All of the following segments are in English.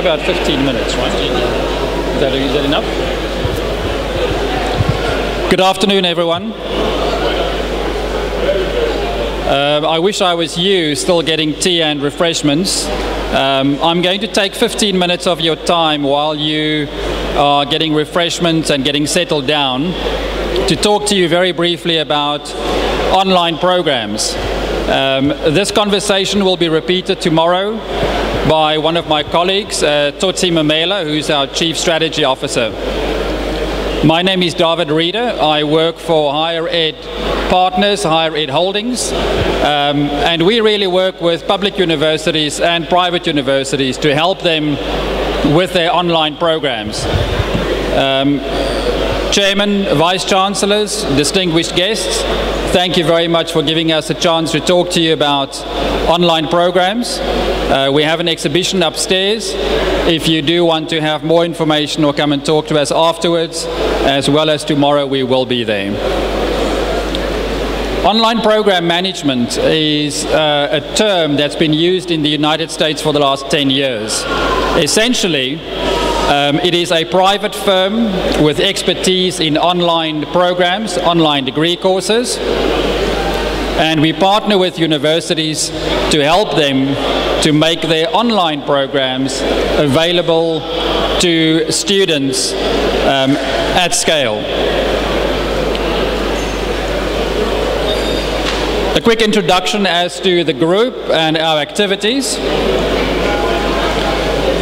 about 15 minutes, right? Is that enough? Good afternoon, everyone. I wish I was you, still getting tea and refreshments. I'm going to take 15 minutes of your time while you are getting refreshments and getting settled down to talk to you very briefly about online programs. This conversation will be repeated tomorrow by one of my colleagues, Tsotsi Mamela, who's our Chief Strategy Officer. My name is David Reeder. I work for Higher Ed Partners, Higher Ed Holdings, and we really work with public universities and private universities to help them with their online programs. Chairman, Vice Chancellors, distinguished guests, thank you very much for giving us a chance to talk to you about online programs. We have an exhibition upstairs if you do want to have more information or come and talk to us afterwards, as well as tomorrow we will be there. Online program management is a term that's been used in the United States for the last 10 years. Essentially, it is a private firm with expertise in online programs, online degree courses, and we partner with universities to help them to make their online programs available to students at scale. A quick introduction as to the group and our activities.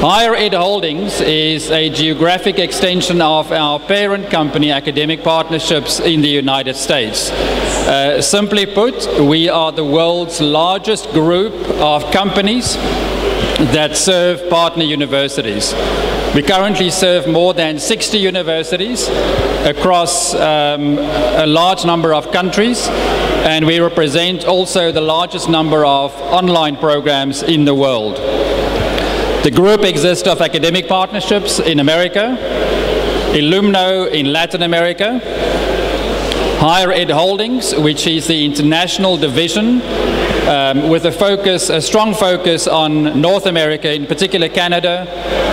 Higher Ed Holdings is a geographic extension of our parent company, Academic Partnerships in the United States. Simply put, we are the world's largest group of companies that serve partner universities. We currently serve more than 60 universities across a large number of countries, and we represent also the largest number of online programs in the world. The group exists of academic partnerships in America, Illumno in Latin America, Higher Ed Holdings, which is the international division with a strong focus on North America, in particular Canada,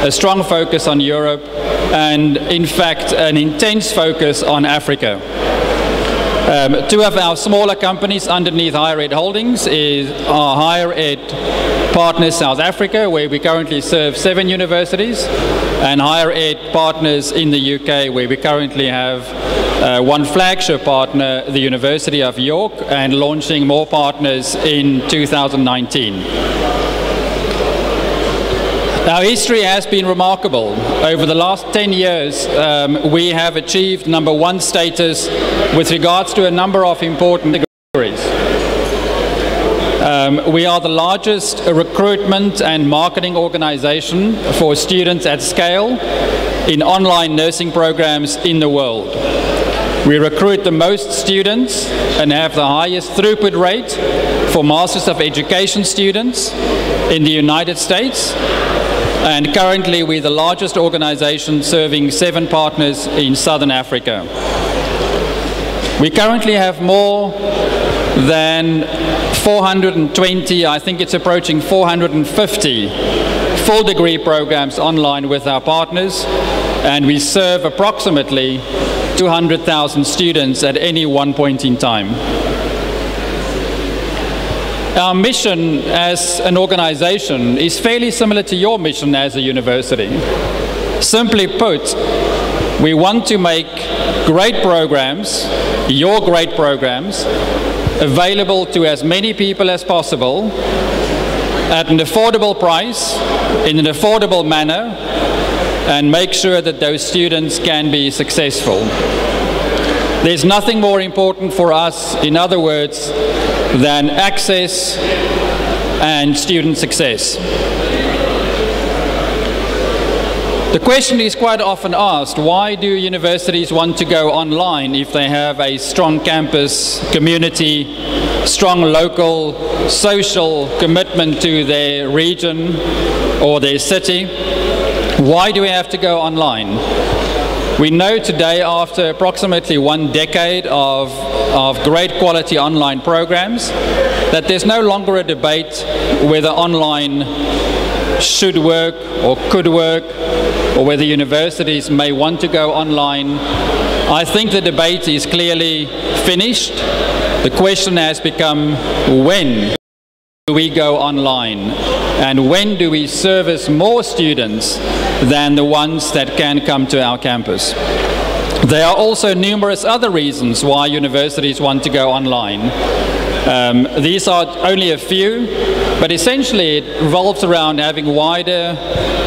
a strong focus on Europe, and in fact an intense focus on Africa. Two of our smaller companies underneath Higher Ed Holdings are Higher Ed Partners South Africa, where we currently serve 7 universities, and Higher Ed Partners in the UK, where we currently have one flagship partner, the University of York, and launching more partners in 2019. Our history has been remarkable. Over the last 10 years, we have achieved #1 status with regards to a number of important categories. We are the largest recruitment and marketing organization for students at scale in online nursing programs in the world. We recruit the most students and have the highest throughput rate for Masters of Education students in the United States. And currently we're the largest organization serving 7 partners in Southern Africa. We currently have more than 420, I think it's approaching 450 full degree programs online with our partners, and we serve approximately 200,000 students at any one point in time. Our mission as an organization is fairly similar to your mission as a university. Simply put, we want to make great programs, your great programs, available to as many people as possible at an affordable price, in an affordable manner, and make sure that those students can be successful. There's nothing more important for us, in other words, than access and student success. The question is quite often asked, why do universities want to go online if they have a strong campus community, strong local social commitment to their region or their city? Why do we have to go online? We know today, after approximately 1 decade of great quality online programs, that there's no longer a debate whether online should work or could work, or whether universities may want to go online. I think the debate is clearly finished. The question has become, when do we go online? And when do we service more students than the ones that can come to our campus? There are also numerous other reasons why universities want to go online. These are only a few, but essentially it revolves around having wider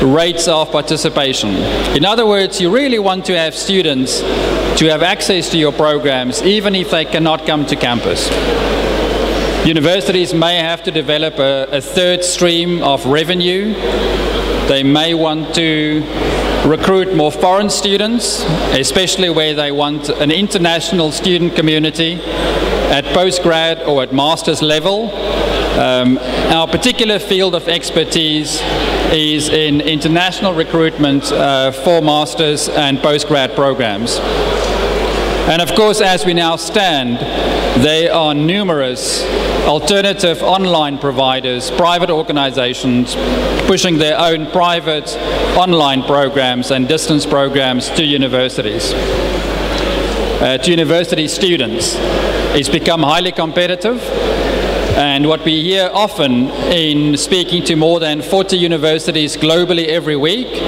rates of participation. In other words, you really want to have students to have access to your programs even if they cannot come to campus. Universities may have to develop a third stream of revenue. They may want to recruit more foreign students, especially where they want an international student community at postgrad or at master's level. Our particular field of expertise is in international recruitment for master's and postgrad programs. And of course, as we now stand, there are numerous alternative online providers, private organizations, pushing their own private online programs and distance programs to universities. To university students. It's become highly competitive, and what we hear often in speaking to more than 40 universities globally every week,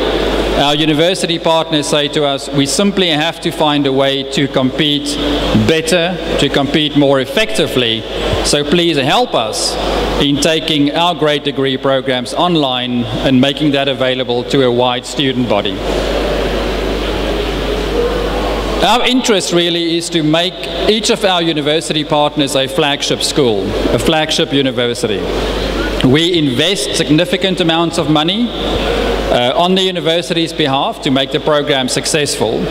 our university partners say to us, we simply have to find a way to compete better, to compete more effectively. So please help us in taking our great degree programs online and making that available to a wide student body. Our interest really is to make each of our university partners a flagship school, a flagship university. We invest significant amounts of money on the university's behalf to make the program successful.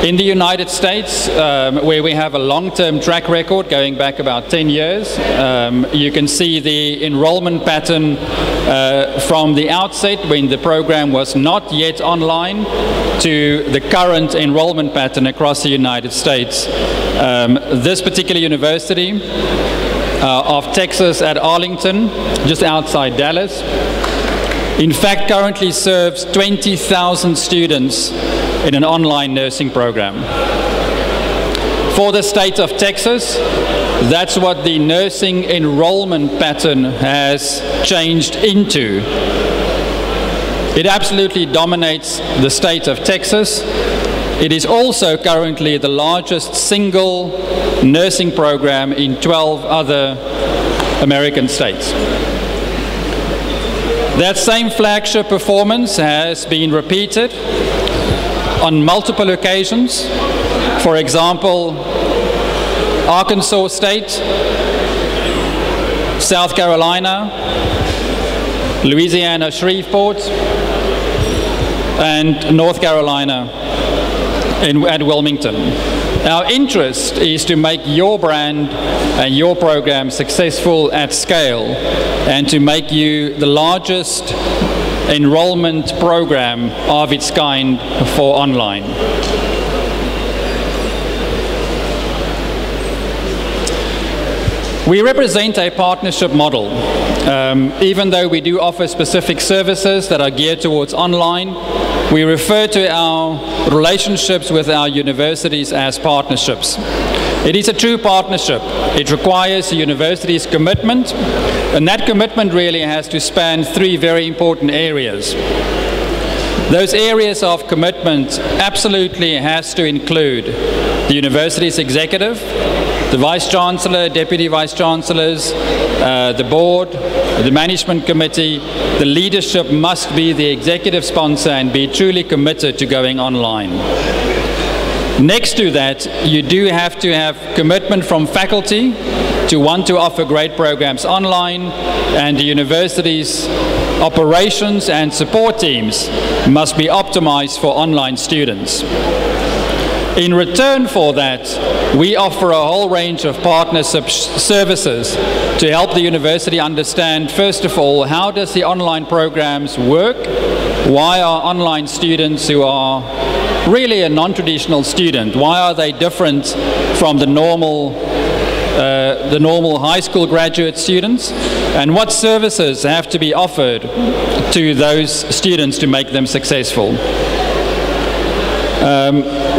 In the United States, where we have a long-term track record going back about 10 years, you can see the enrollment pattern from the outset when the program was not yet online to the current enrollment pattern across the United States. This particular university of Texas at Arlington, just outside Dallas, in fact currently serves 20,000 students in an online nursing program. For the state of Texas, that's what the nursing enrollment pattern has changed into. It absolutely dominates the state of Texas. It is also currently the largest single nursing program in 12 other American states. That same flagship performance has been repeated on multiple occasions. For example, Arkansas State, South Carolina, Louisiana Shreveport, and North Carolina at Wilmington. Our interest is to make your brand and your program successful at scale and to make you the largest enrollment program of its kind for online. We represent a partnership model. Even though we do offer specific services that are geared towards online, we refer to our relationships with our universities as partnerships. It is a true partnership. It requires the university's commitment, and that commitment really has to span three very important areas. Those areas of commitment absolutely has to include the university's executive, the Vice-Chancellor, Deputy Vice-Chancellors, the board, the management committee. The leadership must be the executive sponsor and be truly committed to going online. Next to that, you do have to have commitment from faculty to want to offer great programs online, and the university's operations and support teams must be optimized for online students. In return for that, we offer a whole range of partnership services to help the university understand, first of all, how does the online programs work? Why are online students who are really a non-traditional student, why are they different from the normal the normal high school graduate students, and what services have to be offered to those students to make them successful.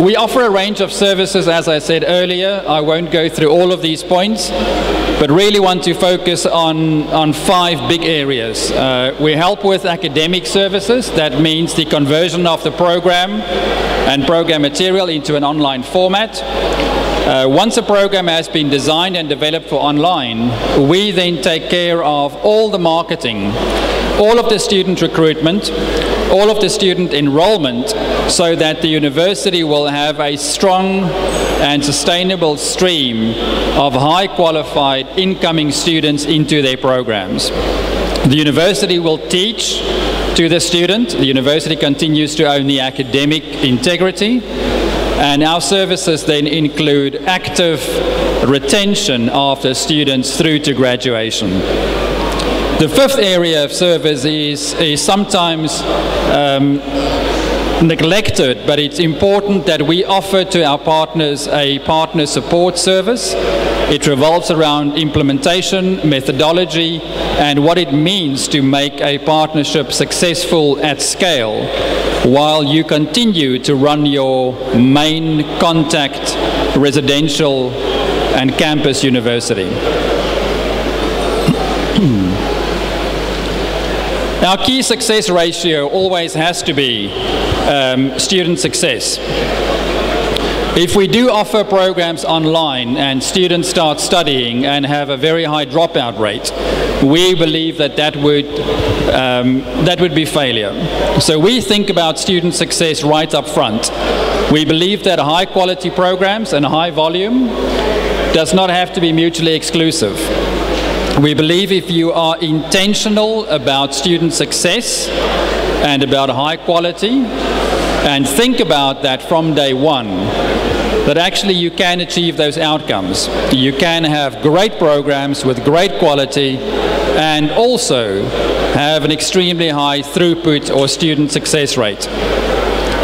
We offer a range of services, as I said earlier. I won't go through all of these points, but really want to focus on 5 big areas. We help with academic services. That means the conversion of the program and program material into an online format. Once a program has been designed and developed for online, we then take care of all the marketing, all of the student recruitment, all of the student enrollment, so that the university will have a strong and sustainable stream of high qualified incoming students into their programs. The university will teach to the student. The university continues to own the academic integrity. And our services then include active retention of the students through to graduation. The 5th area of service is sometimes neglected, but it's important that we offer to our partners a partner support service. It revolves around implementation, methodology, and what it means to make a partnership successful at scale, while you continue to run your main contact residential and campus university. Our key success ratio always has to be student success. If we do offer programs online and students start studying and have a very high dropout rate, we believe that would be failure. So we think about student success right up front. We believe that high quality programs and high volume does not have to be mutually exclusive. We believe if you are intentional about student success and about high quality, and think about that from day one, that actually you can achieve those outcomes. You can have great programs with great quality and also have an extremely high throughput or student success rate.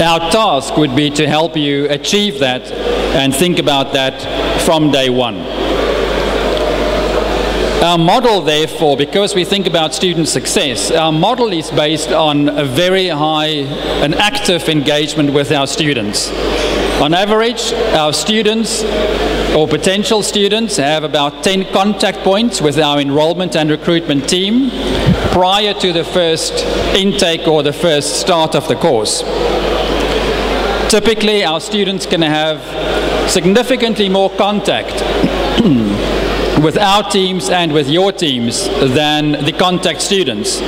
Our task would be to help you achieve that and think about that from day one. Our model, therefore, because we think about student success, our model is based on a very high and active engagement with our students. On average, our students or potential students have about 10 contact points with our enrollment and recruitment team prior to the first intake or the first start of the course. Typically, our students can have significantly more contact with our teams and with your teams than the contact students.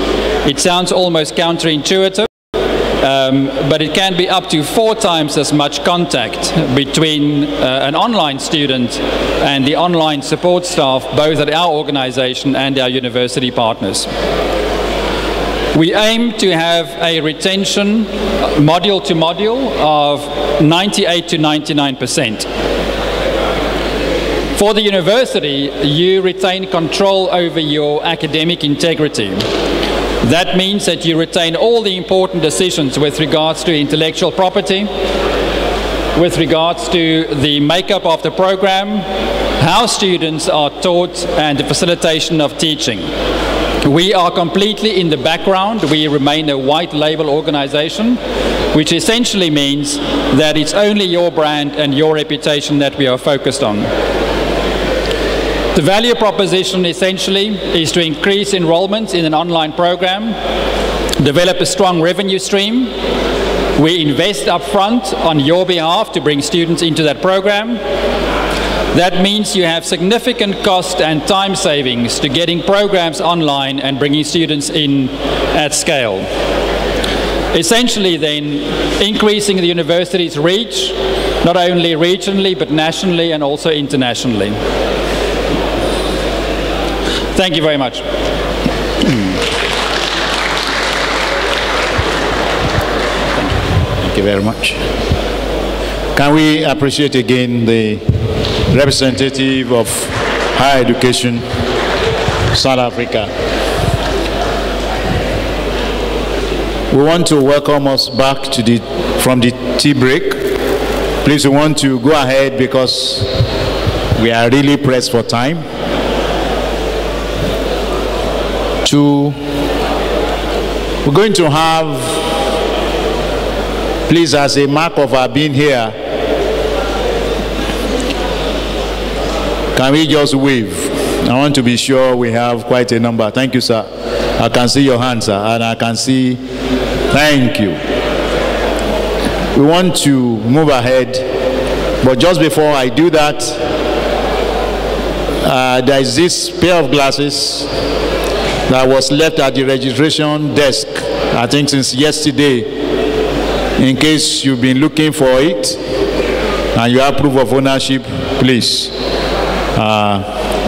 It sounds almost counterintuitive, but it can be up to 4 times as much contact between an online student and the online support staff, both at our organization and our university partners. We aim to have a retention module to module of 98 to 99%. For the university, you retain control over your academic integrity. That means that you retain all the important decisions with regards to intellectual property, with regards to the makeup of the program, how students are taught, and the facilitation of teaching. We are completely in the background. We remain a white label organization, which essentially means that it's only your brand and your reputation that we are focused on. The value proposition essentially is to increase enrollment in an online program, develop a strong revenue stream. We invest upfront on your behalf to bring students into that program. That means you have significant cost and time savings to getting programs online and bringing students in at scale. Essentially then, increasing the university's reach, not only regionally but nationally and also internationally. Thank you very much. Thank you very much. Can we appreciate again the representative of higher education, South Africa? We want to welcome us back to from the tea break. Please, we want to go ahead because we are really pressed for time. We're going to have, please, as a mark of our being here, can we just wave? I want to be sure we have quite a number. Thank you, sir. I can see your hands, sir, and I can see, thank you. We want to move ahead, but just before I do that, there is this pair of glasses that was left at the registration desk, I think since yesterday, in case you've been looking for it and you have proof of ownership, please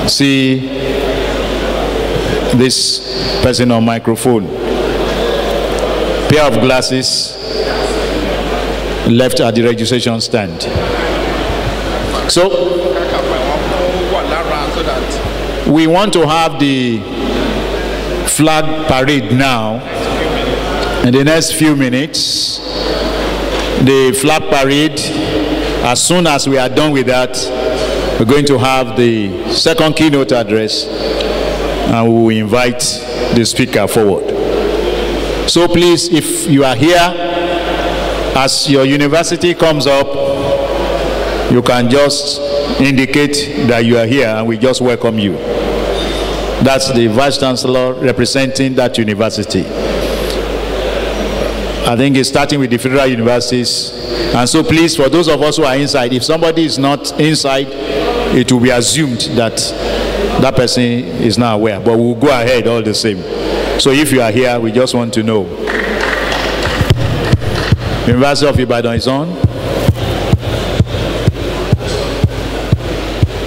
see this person on microphone. Pair of glasses left at the registration stand. So we want to have the flag parade now. In the next few minutes, the flag parade, as soon as we are done with that, we're going to have the second keynote address, and we will invite the speaker forward. So please, if you are here, as your university comes up, you can just indicate that you are here and we just welcome you. That's the Vice Chancellor representing that university. I think it's starting with the federal universities. And so please, for those of us who are inside, if somebody is not inside, it will be assumed that that person is not aware. But we'll go ahead all the same. So if you are here, we just want to know. University of Ibadan is on.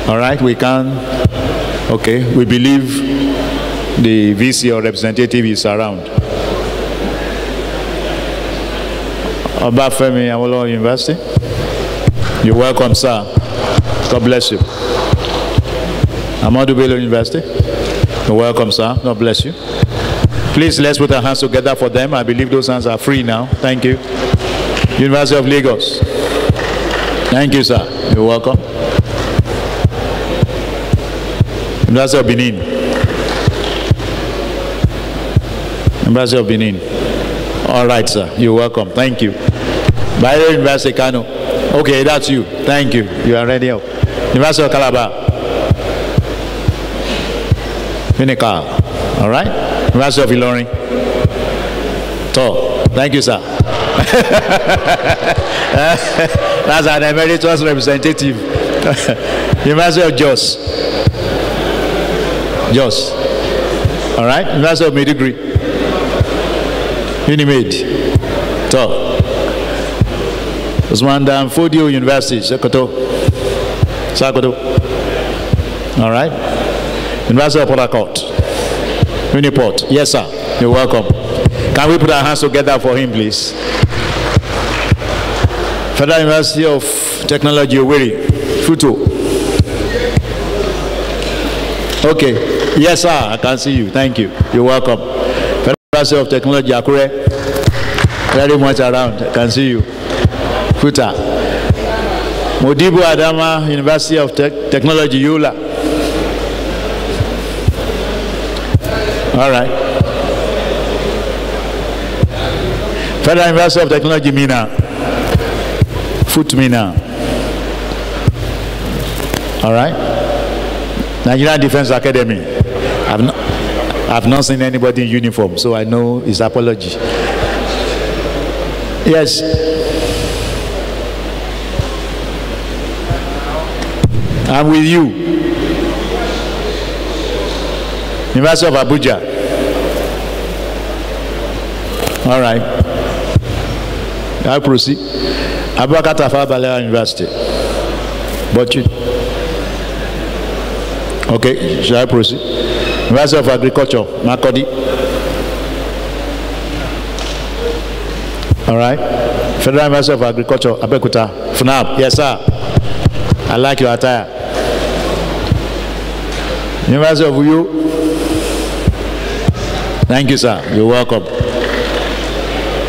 All right, we can. Okay, we believe the VC or representative is around. Obafemi Awolowo University. You're welcome, sir. God bless you. Ahmadu Bello University. You're welcome, sir. God bless you. Please, let's put our hands together for them. I believe those hands are free now. Thank you. University of Lagos. Thank you, sir. You're welcome. University of Benin. University of Benin. All right, sir. You're welcome. Thank you. Bayero University, Kano. Okay, that's you. Thank you. You are ready up. University of Calabar. Unica. All right. University of Ilorin. Thank you, sir. That's an emeritus representative. University of Jos. Jos. All right. University of Maiduguri. Unimed. Usman Dan Fodio University. Sokoto. All right. University of Port Harcourt. Uniport. Yes, sir. You're welcome. Can we put our hands together for him, please? Federal University of Technology, Owerri. Futo. Okay. Yes, sir. I can see you. Thank you. You're welcome. Federal University of Technology, Akure. Very much around. I can see you. Futa. Modibo Adama University of Technology, Yola. All right. Federal University of Technology, Mina. Mina. All right. Nigerian Defense Academy. I've not seen anybody in uniform, so I know his apology. Yes. I'm with you. University of Abuja. All right. I'll proceed. Abubakar Tafawa Balewa University. But you. Okay, shall I proceed? University of Agriculture, Makurdi. All right. Federal University of Agriculture, Abeokuta. FUNAB. Yes, sir. I like your attire. University of Uyo. Thank you, sir. You're welcome.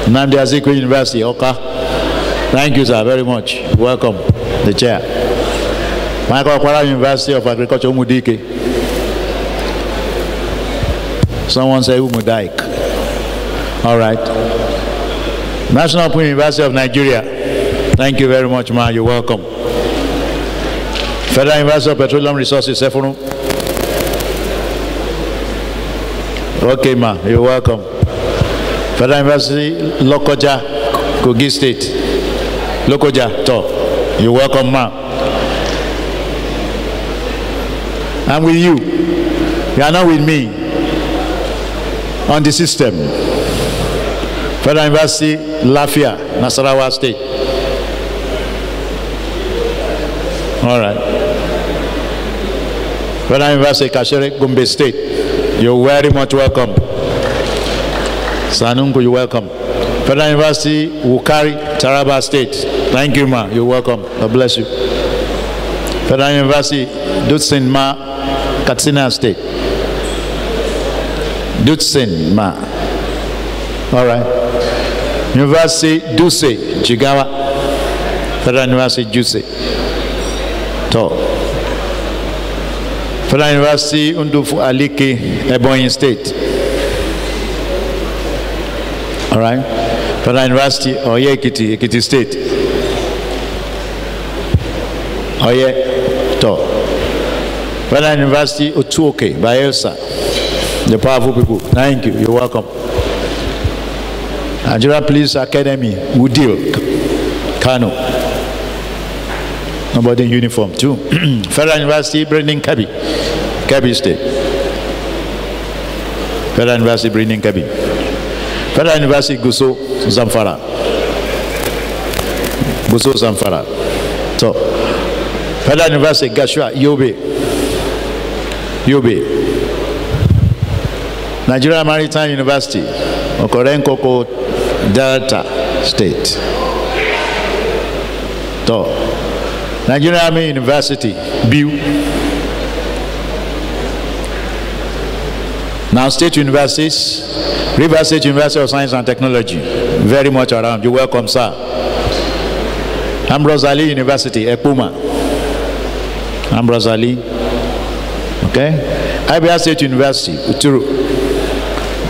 Nnamdi Azikiwe University, Oka. Thank you, sir, very much. Welcome, the chair. Michael Kwara University of Agriculture, Umudike. Someone say Umudaik. All right. National Open University of Nigeria. Thank you very much, ma. You're welcome. Federal University of Petroleum Resources, Sefunu. Okay, ma. You're welcome. Federal University, Lokoja, Kogi State. Lokoja, to. You're welcome, ma. I'm with you. You are not with me. On the system. Federal University, Lafia, Nasarawa State. All right. Federal University, Kashere, Gombe State. You're very much welcome. Sanungu, you're welcome. Federal University, Wukari, Taraba State. Thank you, ma. You're welcome. God bless you. Federal University, Dutsen Ma, Katsina State. Dutsen Ma. All right. University Duse, Jigawa. Federal University Duse. To. Federal University Undufu Aliki, Ebonyi State. All right. Federal University Oye Ekiti State. Oye. To. Federal University Otuoke, Bayelsa. The powerful people. Thank you. You're welcome. Nigeria Police Academy, Udil, Kano. Nobody in uniform too. Federal University, Brendan Kabi, Kabi State. Federal University, Brendan Kabi. Federal University, Guso, Zamfara. Guso, Zamfara. So, Federal University, Gashua, Yobe. Yobe. Nigeria Maritime University, Okorenkoko, Delta State. So, Nigeria Army University, BU. Now State Universities, River State University of Science and Technology, very much around. You're welcome, sir. Ambrose Ali University, Ekpuma. Ambrose Ali. Okay. Abia State University, Uturu.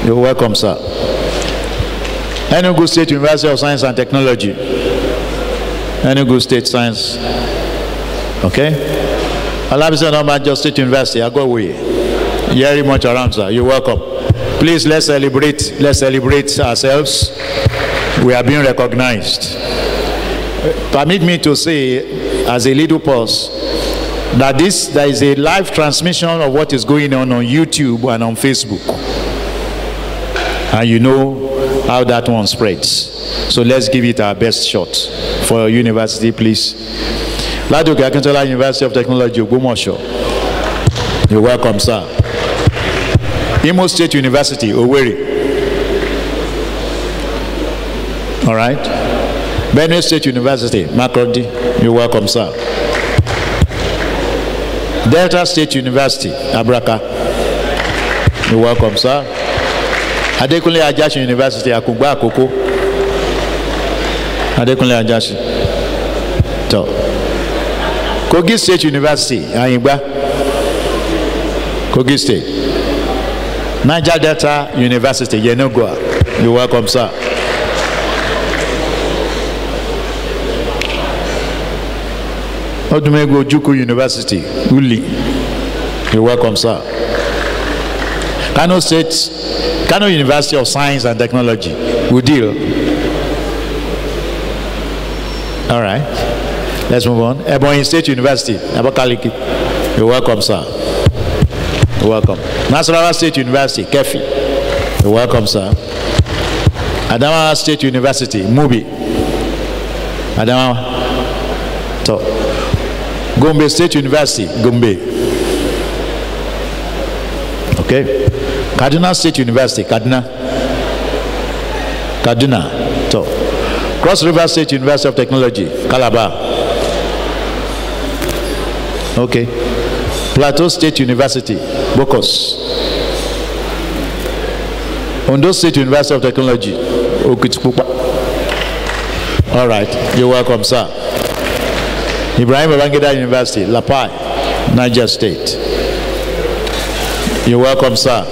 You're welcome, sir. Enugu State University of Science and Technology. Enugu State Science. Okay? Alabisa Normajo State University, Agowee. Very much around, sir. You're welcome. Please, let's celebrate ourselves. We are being recognized. Permit me to say, as a little pause, that there is a live transmission of what is going on YouTube and on Facebook. And you know how that one spreads. So let's give it our best shot for your university, please. Ladoke Akintola University of Technology, Ogbomoso. You're welcome, sir. Imo State University, Owerri. All right. Benue State University, Makurdi. You're welcome, sir. Delta State University, Abraka. You're welcome, sir. Adekunle Ajashi University, Akungba Akoko. Adekunle Ajashi. So, Kogi State University, Ayingba. Kogi State. Niger Delta University, Yenogua. You're welcome, sir. Odumego Juku University, Uli. You're welcome, sir. Kano University of Science and Technology, Udil. All right. Let's move on. Ebonyi State University, Abakaliki. You're welcome, sir. You're welcome. Nasarawa State University, Kefi. You're welcome, sir. Adamawa State University, Mubi. Adamawa. So, Gombe State University, Gombe. Okay. Kaduna State University, Kaduna. So, Cross River State University of Technology, Calabar. Okay. Plateau State University, Bokos. Ondo State University of Technology, Okitipupa. All right. You're welcome, sir. Ibrahim Babangida University, Lapai, Niger State. You're welcome, sir.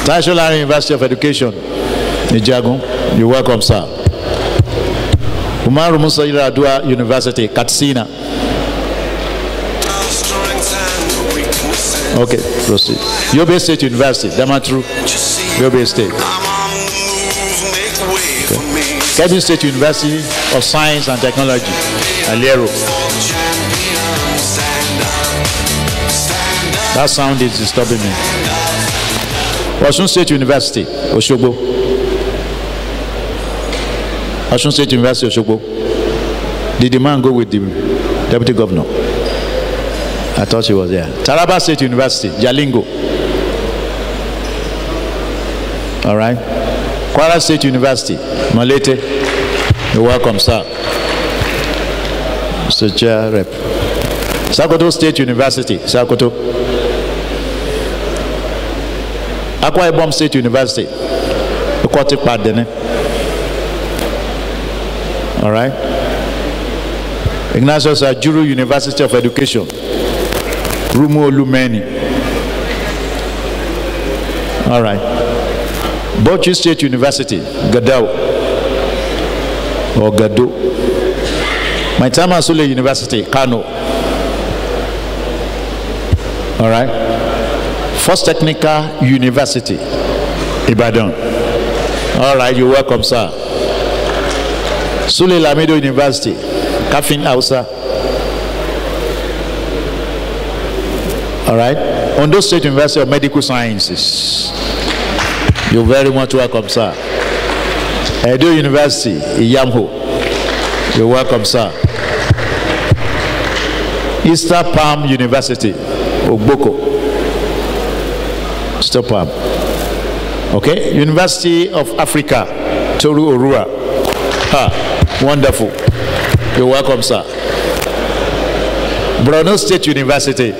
National University of Education, Nijagun. You're welcome, sir. Umaru Musa Iradua University, Katsina. Okay, proceed. Yobe State University, Damatru, Yobe State. Okay. Kebbi State University of Science and Technology, Aliero. That sound is disturbing me. Osun State University, Oshogbo. Osun State University, Oshogbo. Did the man go with the deputy governor? I thought she was there. Taraba State University, Jalingo. All right. Kwara State University, Malete. You're welcome, sir. Mr. Chair Rep. Sokoto State University, Sokoto. Akwa Ibom State University, Aquatic Padene. All right. Ignatius Ajuru University of Education, Rumo Lumeni. All right. Bauchi State University, Gadao or Gado. Maitama Sule University, Kano. All right. First Technical University, Ibadan. All right, you're welcome, sir. Sule Lamido University, Kafin Hausa. All right. Ondo State University of Medical Sciences. You're very much welcome, sir. Edo University, Iyamho. You're welcome, sir. Easter Palm University, Ogboko. Easter Palm. Okay. University of Africa, Toru Orua. Ha, wonderful. You're welcome, sir. Borno State University.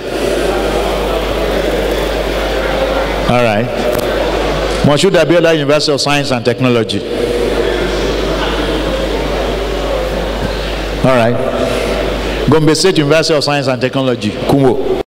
All right. Moshood Abiola University of Science and Technology. All right. Gombe State University of Science and Technology, Kumwo.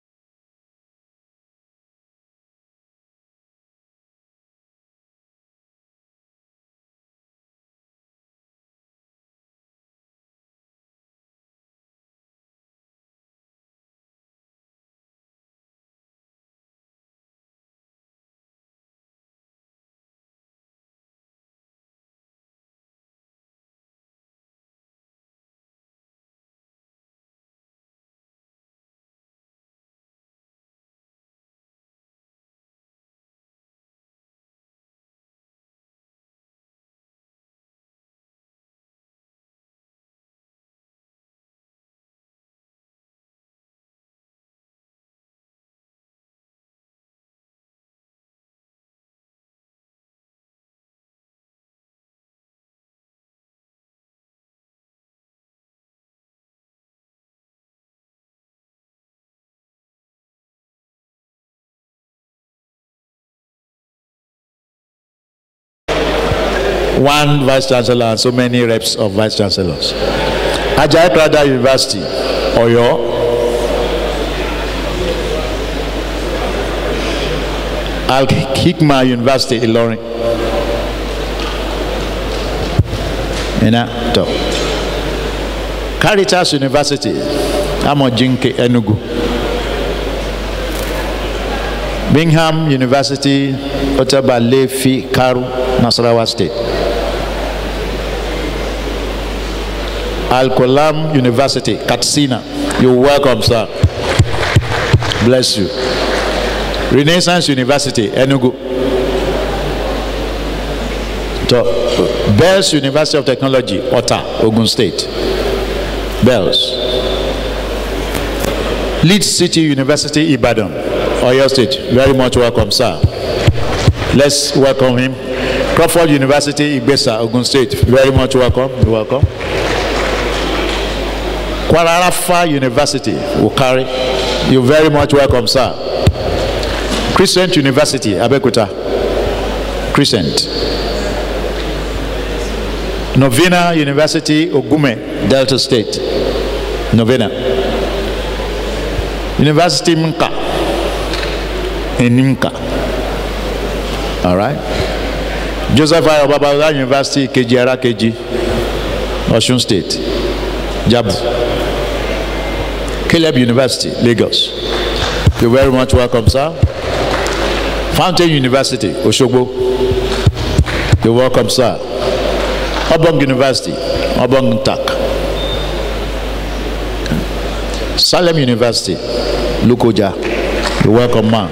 One vice chancellor and so many reps of vice chancellors. Ajayi Crowther University, Oyo. Al-Hikma University, Ilorin. Caritas University, Amojinke, Enugu. Bingham University, Otaba Lefi, Karu, Nasarawa State. Al-Kolam University, Katsina. You're welcome, sir. Bless you. Renaissance University, Enugu. Bells University of Technology, Ota, Ogun State. Bells. Leeds City University, Ibadan, Oyo State. Very much welcome, sir. Let's welcome him. Crawford University, Ibesa, Ogun State. Very much welcome. You're welcome. Kwara University, Ukari. You're very much welcome, sir. Crescent University, Abeokuta. Crescent. Novena University, Ogume, Delta State. Novena. University Mka in Nimka. All right. Joseph Ayo Babalola University, KGR KG, Osun State. Jabu. Caleb University, Lagos. You're very much welcome, sir. Fountain University, Oshogbo. You're welcome, sir. Obong University, Obong Tak. Salem University, Lukoja. You're welcome, man.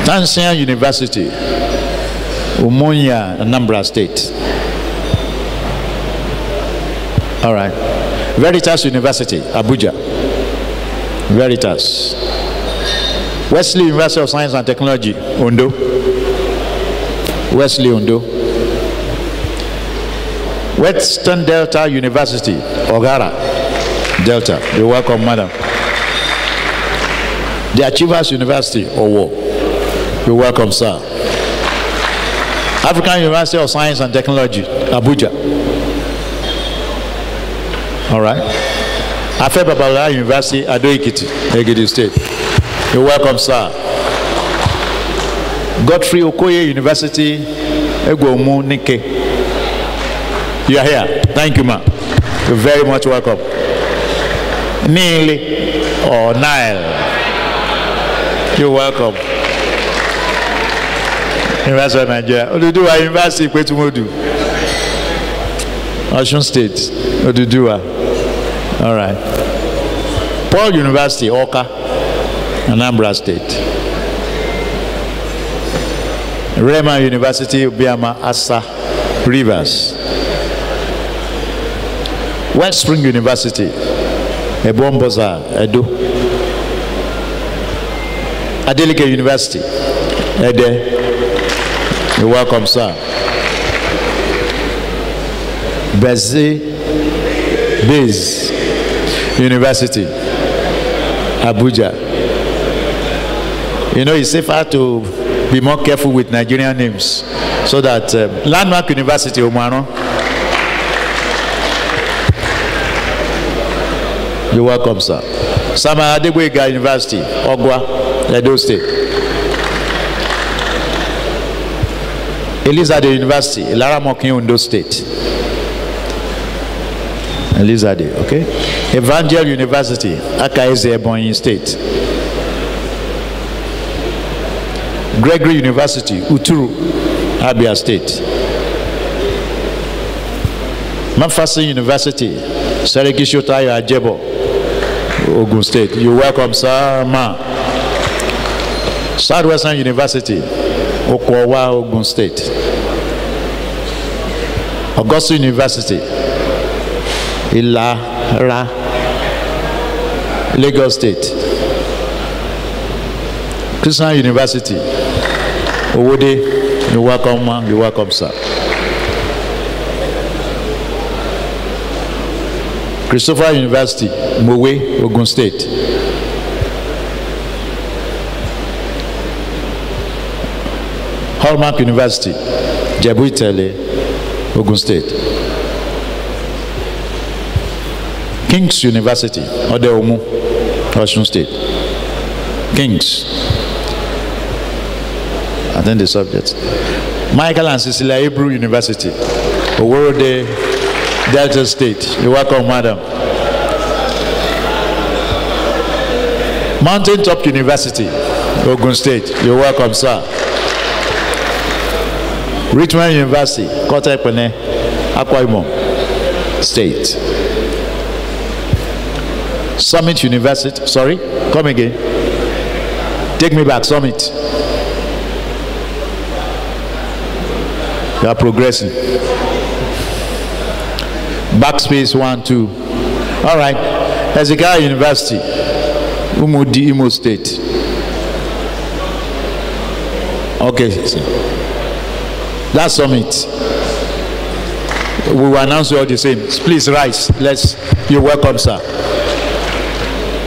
Tanzania University, Umunya, Anambra State. All right. Veritas University, Abuja. Veritas. Wesley University of Science and Technology, Ondo. Wesley, Ondo. Western Delta University, Ogara, Delta. You're welcome, madam. The Achievers University, Owo. You're welcome, sir. African University of Science and Technology, Abuja. All right. Afe Babalola University, Ado-Ekiti, Egede State. You're welcome, sir. Godfrey Okoye University, Egwomu, Nike. You are here. Thank you, ma'am. You're very much welcome. Nile or Nile. You're welcome. University of Nigeria. Oduduwa University, Kwetumodu. Osun State. Oduduwa. All right. Paul University, Oka, Anambra State. Rema University, Obiama, Asa, Rivers. West Spring University, Ebomboza, Edo. Adeleke University, Ede. You're welcome, sir. Bez University, Abuja. You know, it's safer to be more careful with Nigerian names, so that Landmark University, Omano. You're welcome, sir. Sama Adegwega University, Ogwa, Edo State. Elizade University, Ilaramokin, Ondo State. Elizade, okay. Evangel University, Akaeze, Ebonyi State. Gregory University, Uturu, Abia State. Mafasa University, Serekishotayo Ajebo, Ogun State. You're welcome, sir, ma. Southwestern University, Okwawa, Ogun State. Augustine University, Ilara, Lagos State. Christian University, Owode. You're welcome, man. You're welcome, sir. Christopher University, Mowe, Ogun State. Hallmark University, Jebu-Itele, Ogun State. King's University, Ode-Omu, Osun State. King's. And then the subjects. Michael and Cecilia Hebrew University, Oworode, Delta State. You're welcome, madam. Mountain Top University, Ogun State. You're welcome, sir. Richmond University, Kota Ekpene, Akwa Ibom State. Summit University, sorry, come again. Take me back, Summit. You are progressing. Backspace 1, 2. All right. Ezekiel University, Umudi, Imo State. Okay. That's Summit. We will announce you all the same. Please rise. You're welcome, sir.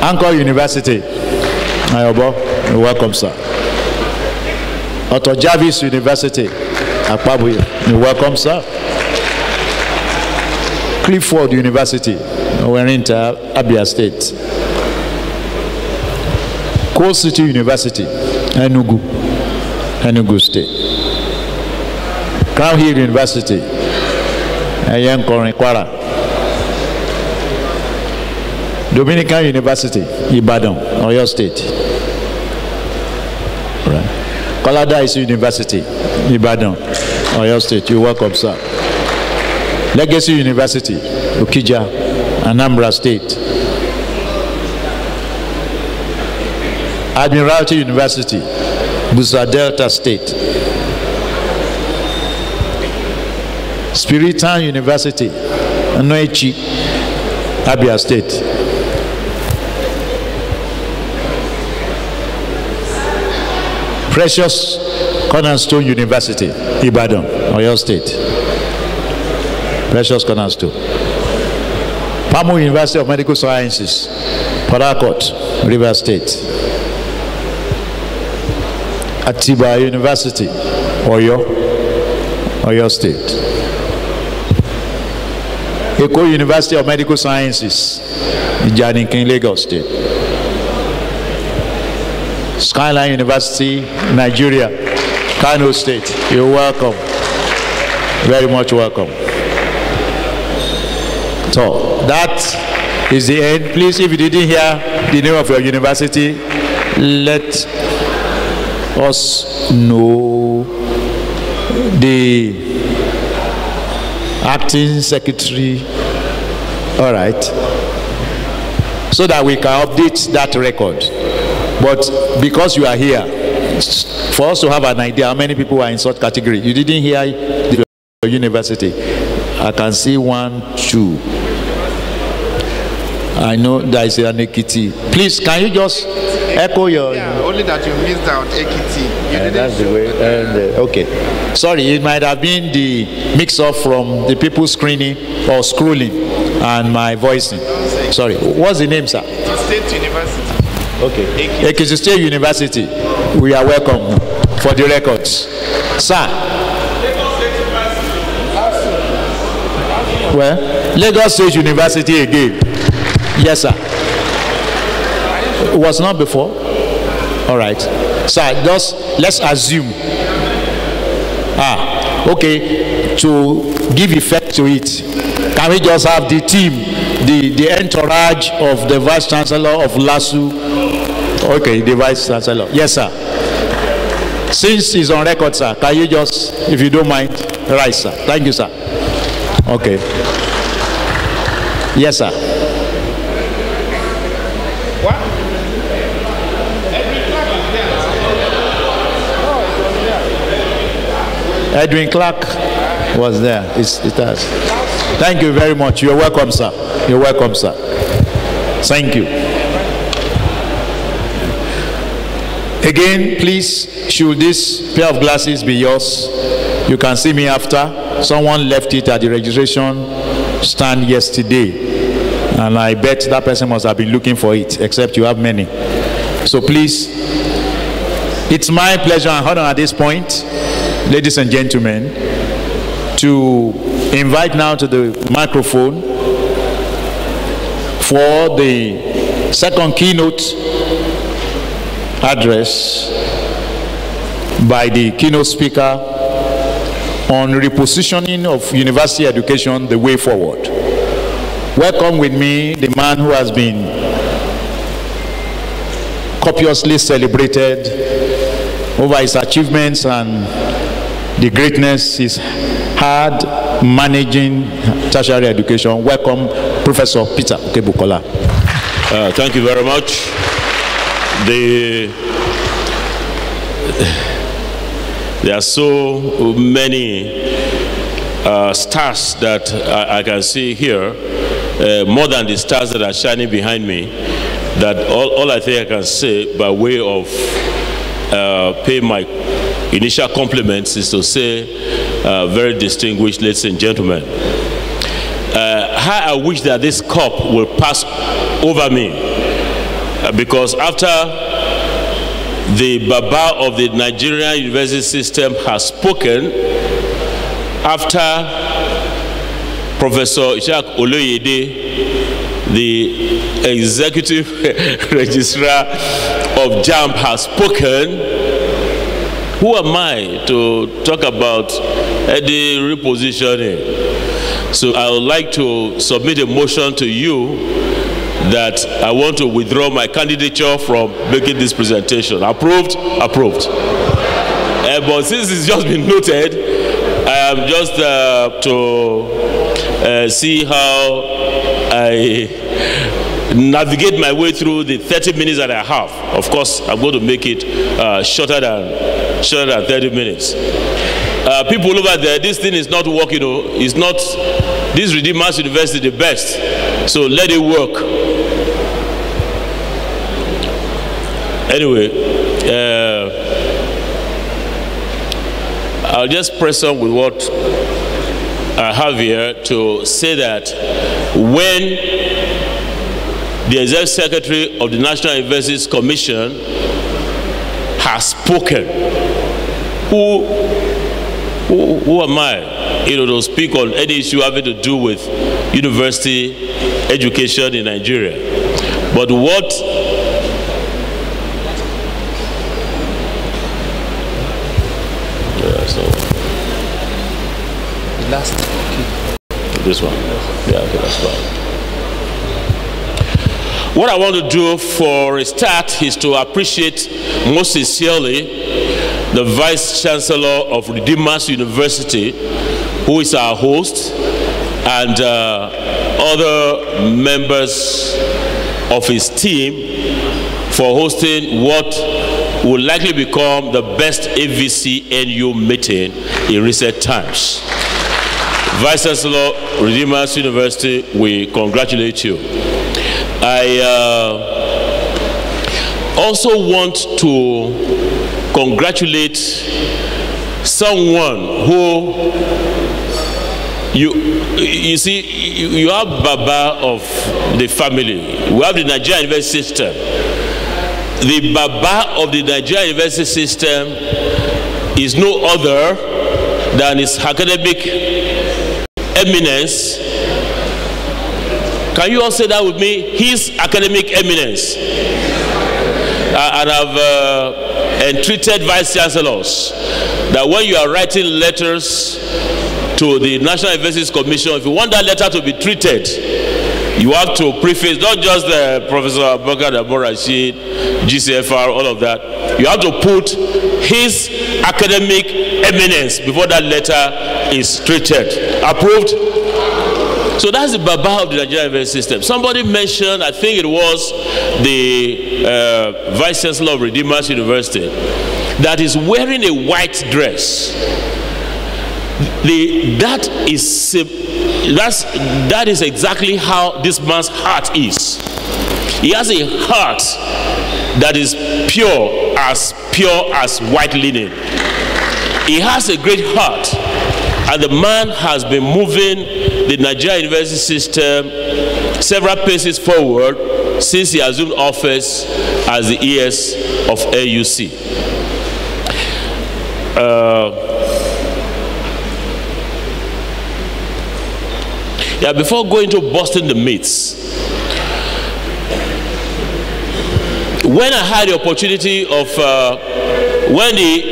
Anchor University, Ayobo. You're welcome, sir. Otto Jarvis University, Akpabuye. You're welcome, sir. Clifford University, Werinta, Abia State. Coal City University, Enugu State. Crown Hill University, Ayankorin, Kwara. Dominican University, Ibadan, Oyo State. Right. Paradise University, Ibadan, Oyo State. You're welcome, sir. Legacy University, Okija, Anambra State. Admiralty University, Busa Delta State. Spiritan University, Anoechi, Abia State. Precious Cornerstone University, Ibadan, Oyo State. Precious Cornerstone. Pamo University of Medical Sciences, Port Harcourt, River State. Atiba University, Oyo State. Eko University of Medical Sciences, Ijanikin, Lagos State. Skyline University, Nigeria, Kano State. You're welcome. Very much welcome. So that is the end. Please, if you didn't hear the name of your university, let us know. The acting secretary, all right, so that we can update that record. But because you are here, for us to have an idea how many people are in such category, you didn't hear the university. I can see 1, 2. I know there is an Ekiti. Please, can you just echo your... Yeah, only that you missed out Ekiti. That's the way. Okay. Sorry, it might have been the mix-up from the people screening or scrolling and my voicing. Sorry. What's the name, sir? State University. Okay. Ekiti State University. We are welcome for the records. Sir. Well, Lagos State University again. Yes, sir. It was not before. All right. Sir, just let's assume. Okay. To give effect to it, can we just have the team, the entourage of the Vice Chancellor of LASU? Okay, the Vice Chancellor. Yes, sir. Since he's on record, sir, can you just, if you don't mind, rise, sir? Thank you, sir. Okay. Yes, sir. What? Edwin Clark was there. It has. Thank you very much. You're welcome, sir. You're welcome, sir. Thank you. Again, please, should this pair of glasses be yours? You can see me after. Someone left it at the registration stand yesterday, and I bet that person must have been looking for it, except you have many. So please, it's my pleasure and honor at this point, ladies and gentlemen, to invite now to the microphone for the second keynote address by the keynote speaker on repositioning of university education, the way forward. Welcome with me the man who has been copiously celebrated over his achievements and the greatness he's had managing tertiary education. Welcome, Professor Peter Okebukola. Thank you very much. There are so many stars that I can see here, more than the stars that are shining behind me, that all I think I can say by way of pay my initial compliments is to say, very distinguished ladies and gentlemen, how I wish that this cup will pass over me, because after the Baba of the Nigerian university system has spoken, after Professor Ishaq Oloyede, the Executive Registrar of JAMB, has spoken. Who am I to talk about the repositioning? So I would like to submit a motion to you that I want to withdraw my candidature from making this presentation. Approved? Approved. But since it's just been noted, I am just to see how I navigate my way through the 30 minutes that I have. Of course, I'm going to make it shorter than 30 minutes. People over there, this thing is not working. It's not, this Redeemers University the best. So let it work. Anyway, I'll just press on with what I have here to say that when the Executive Secretary of the National Universities Commission has spoken, who am I, to speak on any issue having to do with university education in Nigeria? But what last this one, yeah, okay, that's fine. What I want to do for a start is to appreciate most sincerely the Vice Chancellor of Redeemers University, who is our host, and other members of his team for hosting what will likely become the best AVC-NU meeting in recent times. Vice Chancellor, Redeemers University, we congratulate you. I also want to congratulate someone who, you see, you have Baba of the family. We have the Nigerian university system. The Baba of the Nigerian university system is no other than his academic eminence. Can you all say that with me? His academic eminence. And I've entreated vice chancellors that when you are writing letters to the National Universities Commission, if you want that letter to be treated, you have to preface not just Professor Abubakar Rashid, GCFR, all of that. You have to put his academic eminence before that letter is treated. Approved? So that's the Baba of the Nigerian university system. Somebody mentioned, I think it was the Vice Chancellor of Redeemers University, that is wearing a white dress. That is exactly how this man's heart is. He has a heart that is pure as white linen. He has a great heart, and the man has been moving the Nigerian university system several paces forward since he assumed office as the ES of AUC. Before going to busting the myths, when I had the opportunity of when the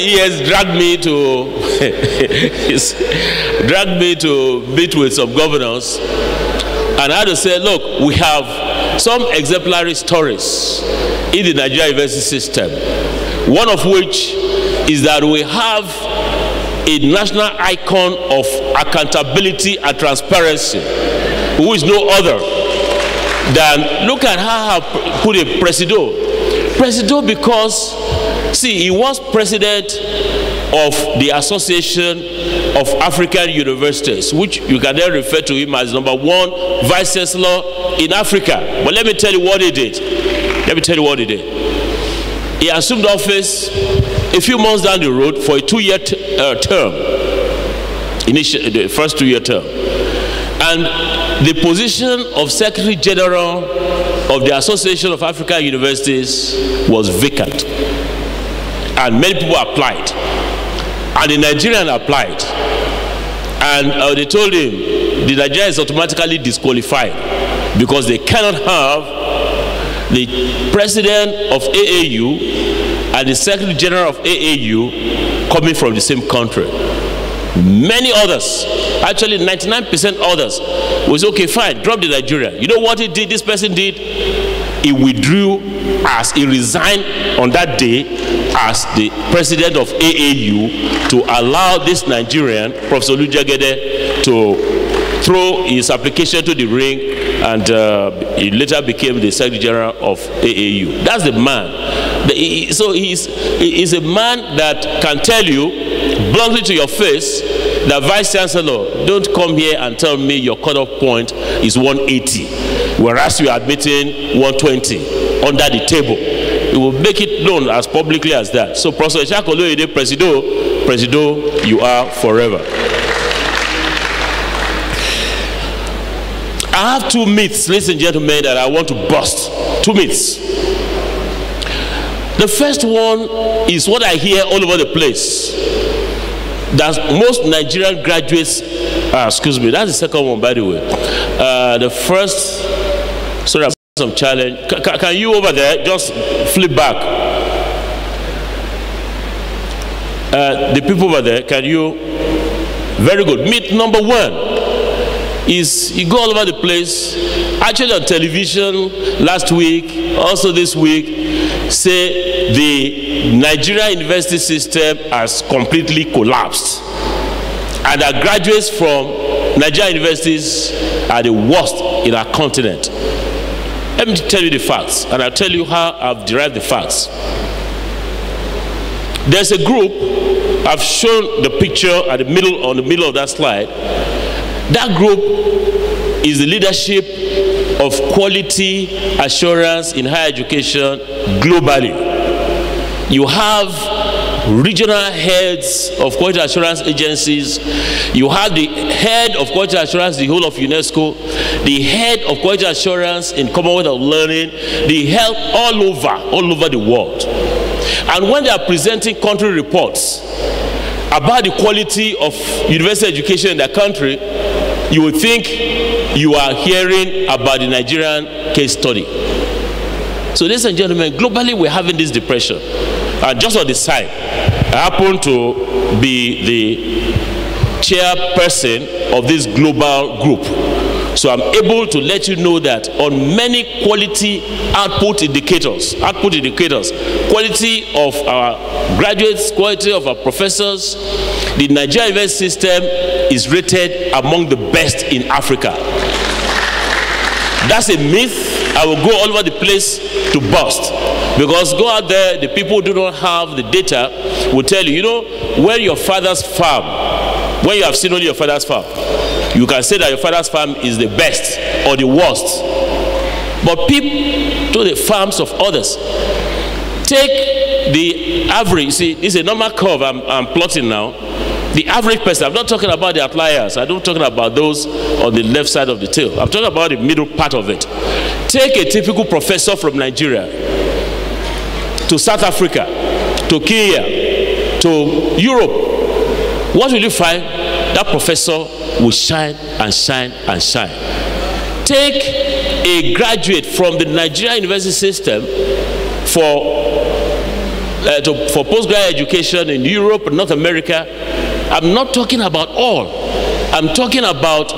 ES dragged me to meet with some governors, and I had to say, look, we have some exemplary stories in the Nigerian university system, one of which is that we have a national icon of accountability and transparency, who is no other than, look at how I put it, Presido, because, see, he was president of the Association of African Universities, which you can then refer to him as #1 vice chancellor in Africa. But let me tell you what he did. He assumed office a few months down the road for a 2-year term, the first 2-year term. And the position of Secretary General of the Association of African Universities was vacant. And many people applied. And the Nigerian applied. And they told him the Nigeria is automatically disqualified because they cannot have the president of AAU and the secretary general of AAU coming from the same country. Many others, actually 99% others, was okay, fine, drop the Nigeria. You know what he did? This person did? He withdrew as he resigned on that day as the president of AAU to allow this Nigerian, Professor Olujegede, to throw his application to the ring, and he later became the Secretary General of AAU. That's the man. So he's a man that can tell you bluntly to your face that, Vice Chancellor, don't come here and tell me your cutoff point is 180, whereas you are admitting 120 under the table. It will make it known as publicly as that. So, Professor Ishakoloyede, Presido, you are forever. I have two myths, ladies and gentlemen, that I want to bust. Two myths. The first one is what I hear all over the place. That most Nigerian graduates, excuse me, that's the second one, by the way. The first, sorry, I've got some challenge. Can you over there just flip back? The people over there, can you? Very good. Myth number one is you go all over the place, actually on television last week, also this week, say the Nigeria university system has completely collapsed and that graduates from Nigeria universities are the worst in our continent. Let me tell you the facts, and I'll tell you how I've derived the facts. There's a group, I've shown the picture at the middle, on the middle of that slide. That group is the leadership of quality assurance in higher education globally. You have regional heads of quality assurance agencies. You have the head of quality assurance, the whole of UNESCO, the head of quality assurance in Commonwealth of Learning, the head all over the world. And when they are presenting country reports about the quality of university education in their country, you would think you are hearing about the Nigerian case study. So, ladies and gentlemen, globally we're having this depression. And just on the side, I happen to be the chairperson of this global group. So I'm able to let you know that on many quality output indicators, quality of our graduates, quality of our professors, the Nigerian university system is rated among the best in Africa. That's a myth I will go all over the place to bust. Because go out there, the people who do not have the data will tell you, you know, when your father's farm, when you have seen only your father's farm, you can say that your father's farm is the best or the worst. But people to the farms of others. Take the average, see, this is a normal curve I'm plotting now. The average person, I'm not talking about the outliers, I'm not talking about those on the left side of the tail. I'm talking about the middle part of it. Take a typical professor from Nigeria to South Africa, to Kenya, to Europe. What will you find? That professor will shine and shine and shine. Take a graduate from the Nigerian university system for postgraduate education in Europe and North America. I'm not talking about all. I'm talking about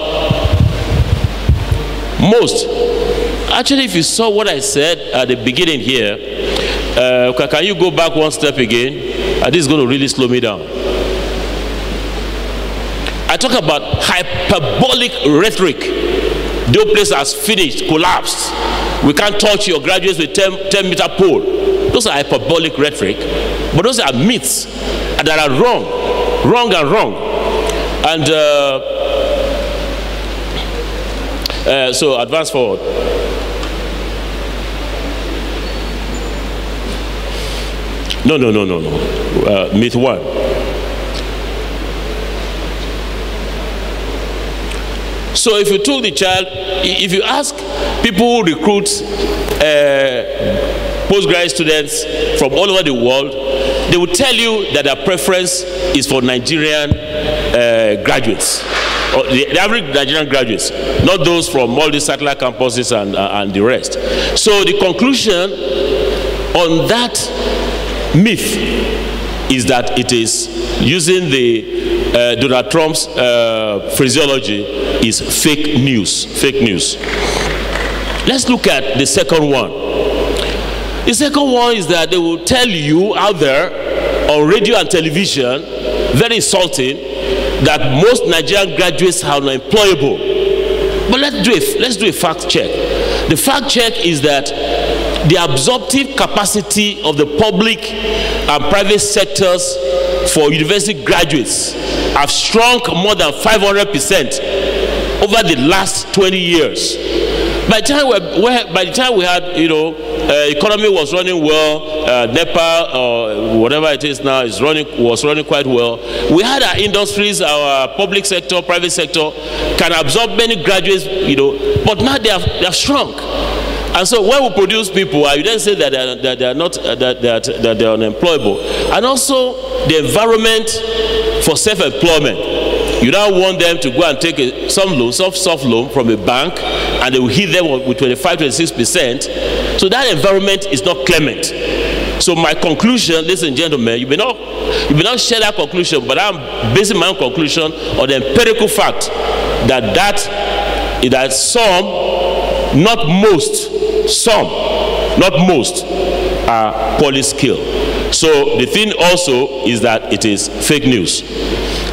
most. Actually, if you saw what I said at the beginning here, can you go back one step again? This is going to really slow me down. I talk about hyperbolic rhetoric. The whole place has finished, collapsed. We can't touch your graduates with 10-meter pole. Those are hyperbolic rhetoric, but those are myths that are wrong. And so advance forward. No. Myth one. So if you took the child, if you ask people who recruit postgraduate students from all over the world, they will tell you that their preference is for Nigerian graduates, or the average Nigerian graduates, not those from all the satellite campuses and the rest. So the conclusion on that myth is that it is using the Donald Trump's phraseology is fake news. Fake news. Let's look at the second one. The second one is that they will tell you out there on radio and television, very insulting, that most Nigerian graduates are unemployable. But let's do a fact check. The fact check is that the absorptive capacity of the public and private sectors for university graduates have shrunk more than 500% over the last 20 years. By the time we had, economy was running well, NEPA or whatever it is now was running quite well. We had our industries, our public sector, private sector can absorb many graduates, but now they have shrunk. And so when we produce people, you then say that they are unemployable. And also the environment for self-employment. You don't want them to go and take some loan, soft loan from a bank, and they will hit them with 25–26%. So that environment is not clement. So my conclusion, ladies and gentlemen, you may not share that conclusion, but I'm basing my own conclusion on the empirical fact that some, not most, are poorly skilled. So the thing also is that it is fake news.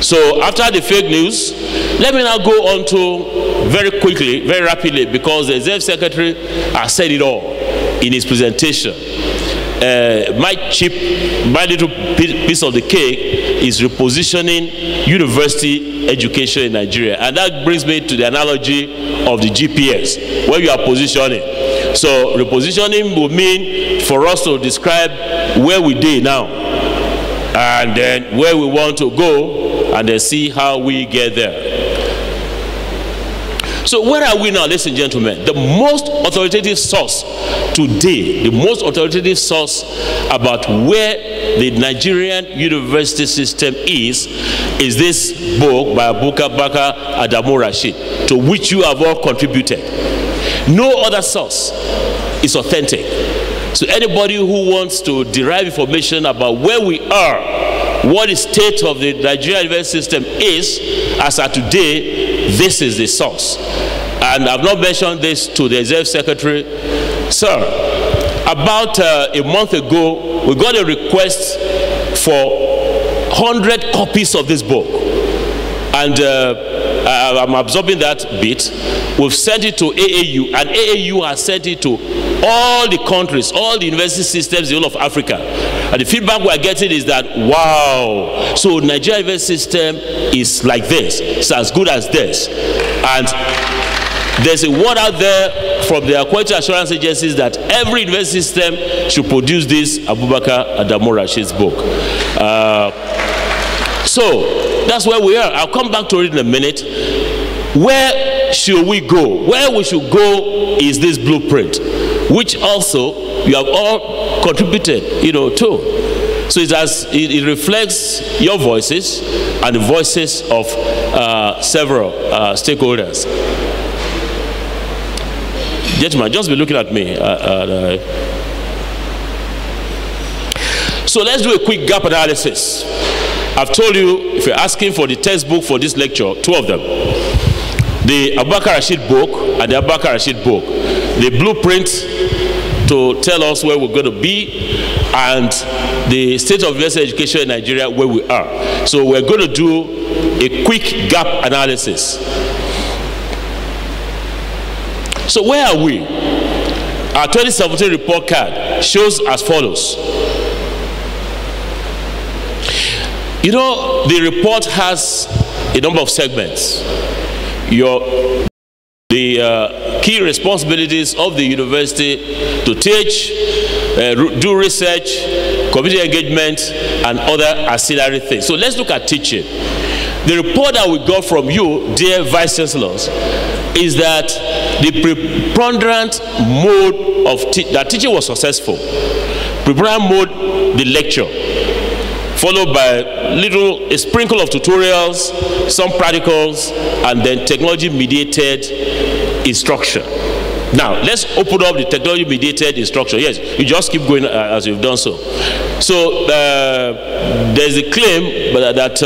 So after the fake news, let me now go on to very quickly, very rapidly, because the Executive Secretary has said it all in his presentation. My little piece of the cake is repositioning university education in Nigeria. And that brings me to the analogy of the GPS, where you are positioning. So repositioning would mean for us to describe where we are now, and then where we want to go, and then see how we get there. So where are we now, ladies and gentlemen? The most authoritative source today, the most authoritative source about where the Nigerian university system is this book by Abubakar Adamu Rashid, to which you have all contributed. No other source is authentic. So anybody who wants to derive information about where we are, what the state of the Nigerian university system is as of today, this is the source. And I've not mentioned this to the Executive Secretary. Sir, about a month ago, we got a request for 100 copies of this book. And I'm absorbing that bit. We've sent it to AAU, and AAU has sent it to all the countries, all the university systems in all of Africa. And the feedback we're getting is that, wow, so Nigeria university system is like this, it's as good as this. And there's a word out there from the quality assurance agencies that every university system should produce this Abubakar Adamu Rashid's book. So that's where we are. I'll come back to it in a minute. Where should we go? Where we should go is this blueprint, which also you have all contributed, to. So it reflects your voices and the voices of several stakeholders. Gentlemen, just be looking at me. So let's do a quick gap analysis. I've told you, if you're asking for the textbook for this lecture, two of them. The Abubakar Rashid book and the Abubakar Rashid book. The blueprint to tell us where we're going to be, and the state of university education in Nigeria where we are. So we're going to do a quick gap analysis. So where are we? Our 2017 report card shows as follows. The report has a number of segments. The key responsibilities of the university to teach, do research, community engagement, and other ancillary things. So let's look at teaching. The report that we got from you, dear Vice Chancellors, is that the preponderant mode of that teaching was successful. Preponderant mode, the lecture. followed by a sprinkle of tutorials, some practicals, and then technology-mediated instruction. Now, let's open up the technology-mediated instruction. Yes, you just keep going as you've done so. So, there's a claim that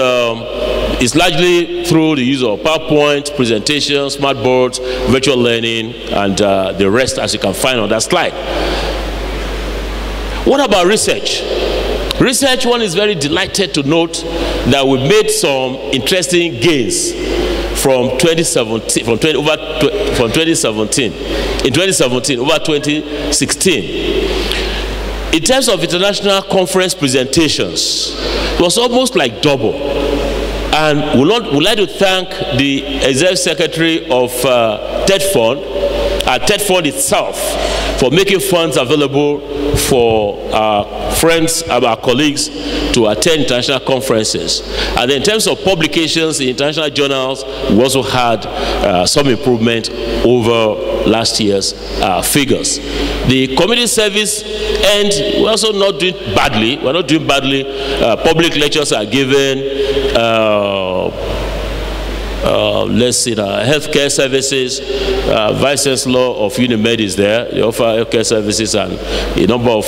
it's largely through the use of PowerPoint, presentations, smart boards, virtual learning, and the rest as you can find on that slide. What about research? Research, one is very delighted to note that we made some interesting gains from 2017, in 2017 over 2016. In terms of international conference presentations, it was almost like double. And we'd like to thank the Executive Secretary of TED Fund, TED Fund itself, for making funds available for our friends, our colleagues to attend international conferences. And in terms of publications in international journals, we also had some improvement over last year's figures. The community service end, we're also not doing badly. We're not doing badly. Public lectures are given. Let's see, healthcare services, Vice Chancellor of Unimed is there. They offer healthcare services, and a number of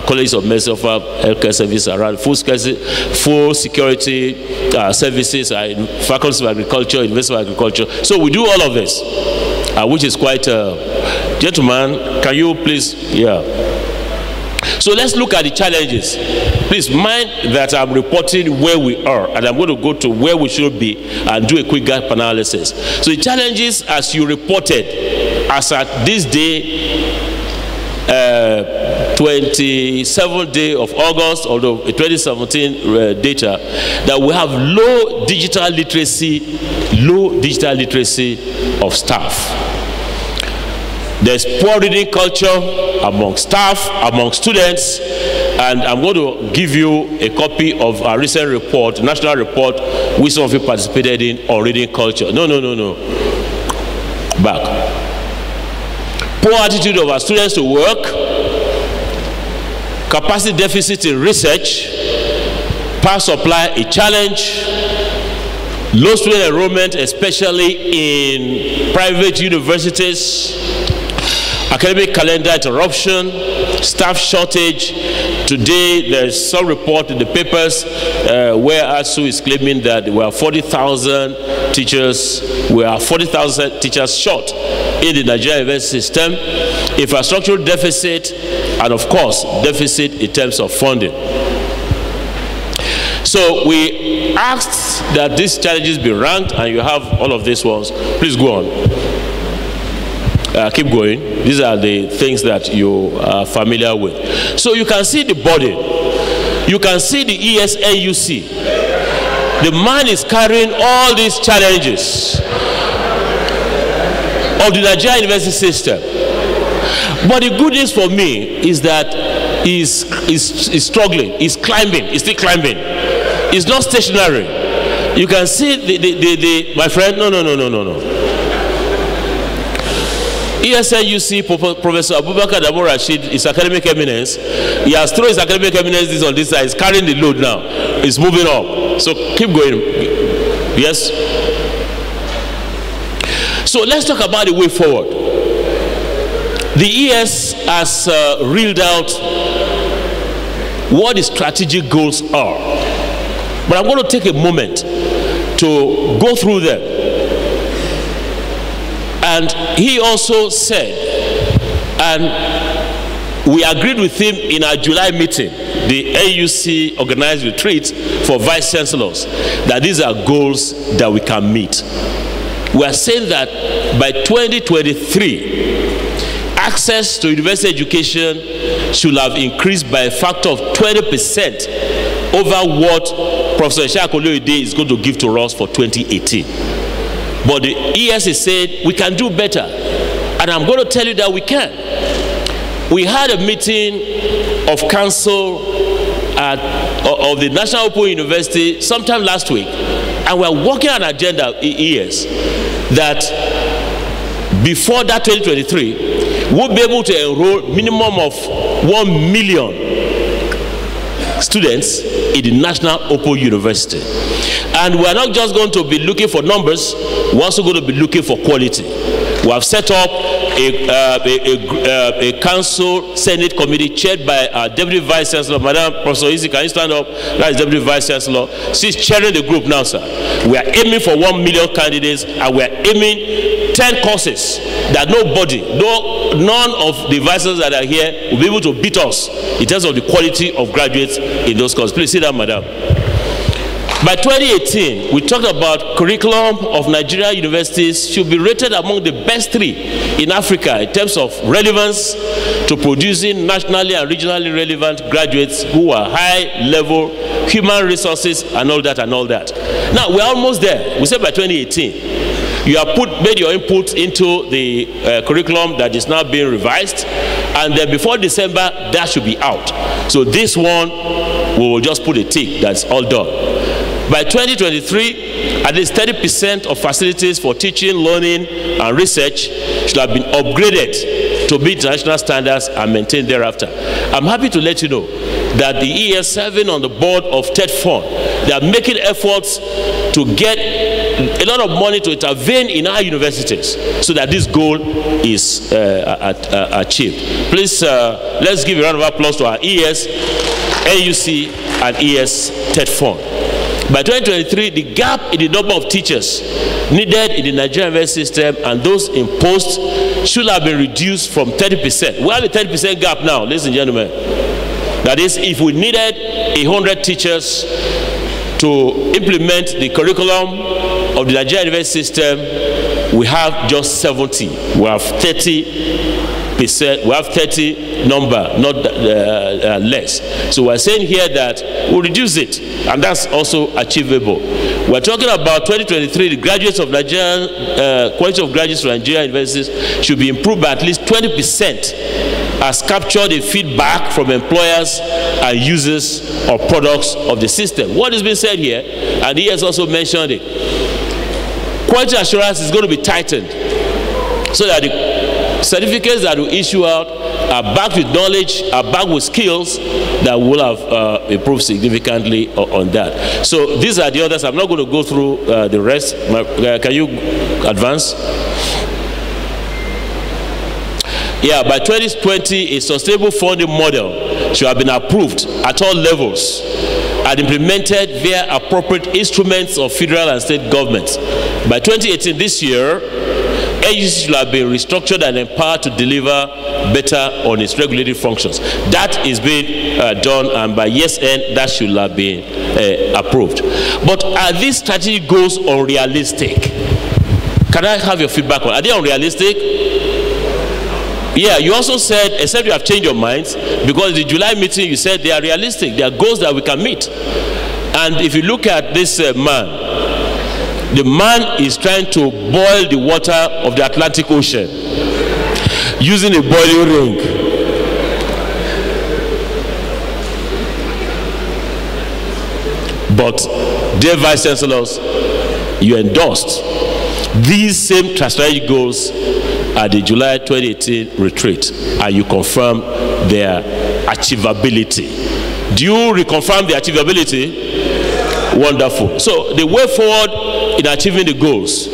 colleges of medicine offer healthcare services around full security services, faculties of agriculture, University of Agriculture. So we do all of this, which is quite. Gentlemen, can you please, yeah. So let's look at the challenges. Please mind that I'm reporting where we are, and I'm going to go to where we should be and do a quick gap analysis. So the challenges as you reported, as at this day, 27th day of August, although 2017 data, that we have low digital literacy of staff. There's poor reading culture among staff, among students, and I'm going to give you a copy of our recent report, national report, which some of you participated in on reading culture. No. Back. Poor attitude of our students to work, capacity deficit in research, power supply a challenge, low student enrollment, especially in private universities, academic calendar interruption, staff shortage. Today, there's some report in the papers where ASU is claiming that we are 40,000 teachers. We are 40,000 teachers short in the Nigerian university system, infrastructural deficit, and of course, deficit in terms of funding. So we asked that these challenges be ranked, and you have all of these ones. Please go on. Keep going. These are the things that you are familiar with. So you can see the body. You can see the ESNUC. The man is carrying all these challenges of the Nigerian university system. But the good news for me is that he's struggling. He's climbing. He's still climbing. It's not stationary. You can see my friend. No. ESNUC Professor Abubakar Dabo Rashid is academic eminence. He has thrown his academic eminence on this side. He's carrying the load now. It's moving up. So keep going. Yes. So let's talk about the way forward. The ES has reeled out what the strategic goals are. But I'm going to take a moment to go through them. And he also said, and we agreed with him in our July meeting, the AUC organized retreat for vice chancellors, that these are goals that we can meet. We are saying that by 2023, access to university education should have increased by a factor of 20% over what Professor Ishaq is going to give to us for 2018. But the ES is saying we can do better. And I'm going to tell you that we can. We had a meeting of council of the National Open University sometime last week. And we're working on an agenda ES that before that 2023, we'll be able to enroll minimum of 1 million students in the National Open University. And we are not just going to be looking for numbers, we're also going to be looking for quality. We have set up a council senate committee chaired by our Deputy Vice Chancellor, Madam Professor Izzy. Can you stand up? That is Deputy Vice Chancellor. She's chairing the group now, sir. We are aiming for 1 million candidates, and we are aiming 10 courses that none of the vices that are here will be able to beat us in terms of the quality of graduates in those courses. Please sit down, madam. By 2018, we talked about curriculum of Nigeria universities should be rated among the best 3 in Africa in terms of relevance to producing nationally and regionally relevant graduates who are high-level human resources and all that and all that. Now, we're almost there. We said by 2018, you have made your input into the curriculum that is now being revised, and then before December, that should be out. So this one, we will just put a tick, that's all done. By 2023, at least 30% of facilities for teaching, learning, and research should have been upgraded to meet international standards and maintained thereafter. I'm happy to let you know that the ES serving on the board of TED Fund, they are making efforts to get a lot of money to intervene in our universities so that this goal is achieved. Please, let's give a round of applause to our ES, AUC, and ES TED Fund. By 2023, the gap in the number of teachers needed in the Nigerian university system and those in post should have been reduced from 30%. We have a 30% gap now, ladies and gentlemen. That is, if we needed 100 teachers to implement the curriculum of the Nigerian university system, we have just 70. We have 30%. We have 30 number, not less. So we're saying here that we'll reduce it, and that's also achievable. We're talking about 2023, the graduates of Nigerian, quality of graduates from Nigerian universities should be improved by at least 20% as captured in feedback from employers and users of products of the system. What is being said here, and he has also mentioned it, quality assurance is going to be tightened so that the certificates that we issue out are backed with knowledge, are backed with skills that will have improved significantly on that. So these are the others. I'm not going to go through the rest. Can you advance? Yeah, by 2020, a sustainable funding model should have been approved at all levels and implemented via appropriate instruments of federal and state governments. By 2018, this year, agencies should have been restructured and empowered to deliver better on its regulatory functions. That is being done, and by year's end, that should have been approved. But are these strategic goals unrealistic? Can I have your feedback on? Are they unrealistic? Yeah, you also said, except you have changed your minds, because the July meeting you said they are realistic, they are goals that we can meet. And if you look at this man, the man is trying to boil the water of the Atlantic Ocean using a boiling ring. But, dear Vice Chancellors, you endorsed these same strategic goals at the July 2018 retreat, and you confirm their achievability. Do you reconfirm the achievability? Wonderful. So the way forward in achieving the goals.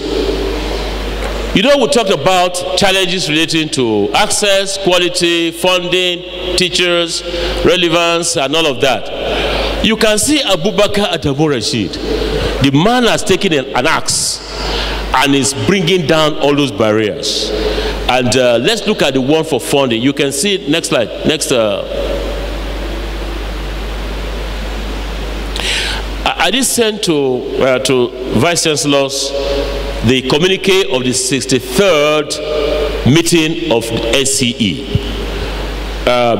You know, we talked about challenges relating to access, quality, funding, teachers, relevance, and all of that. You can see Abubakar Adamu Rashid. The man has taken an axe and is bringing down all those barriers. And let's look at the one for funding. You can see, next slide, next. I did send to Vice Chancellors the communique of the 63rd meeting of SCE.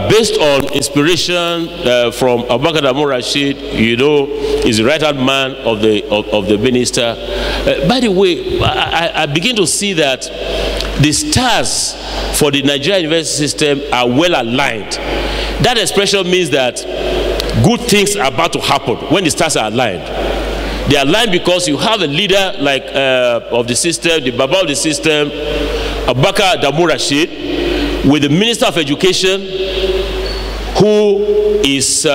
Based on inspiration from Abubakar Adamu Rashid, you know, is the right-hand man of the minister. By the way, I begin to see that the stars for the Nigerian university system are well aligned. That expression means that good things are about to happen when the stars are aligned. They are aligned because you have a leader like of the system, the Baba of the system, Abubakar Adamu Rashid, with the Minister of Education, who is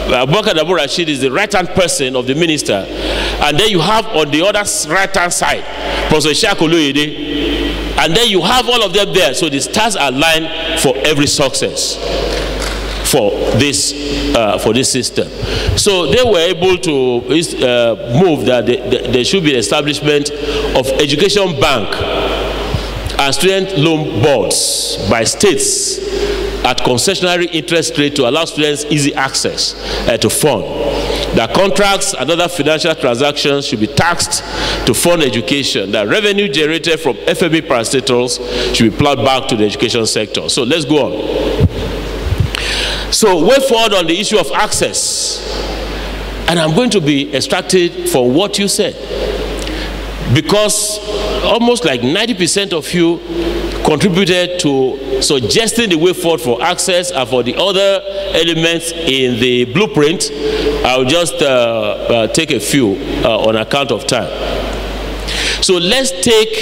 Abubakar Adamu Rashid is the right-hand person of the minister, and then you have on the other right-hand side Professor Ishaq Oloyede, and then you have all of them there. So the stars are aligned for every success for this system. So they were able to move that there should be establishment of education bank and student loan boards by states at concessionary interest rate to allow students easy access to fund. That contracts and other financial transactions should be taxed to fund education. That revenue generated from FME parastatals should be plowed back to the education sector. So let's go on. So way forward on the issue of access, and I'm going to be extracted for what you said, because almost like 90% of you contributed to suggesting the way forward for access, and for the other elements in the blueprint, I'll just take a few on account of time. So let's take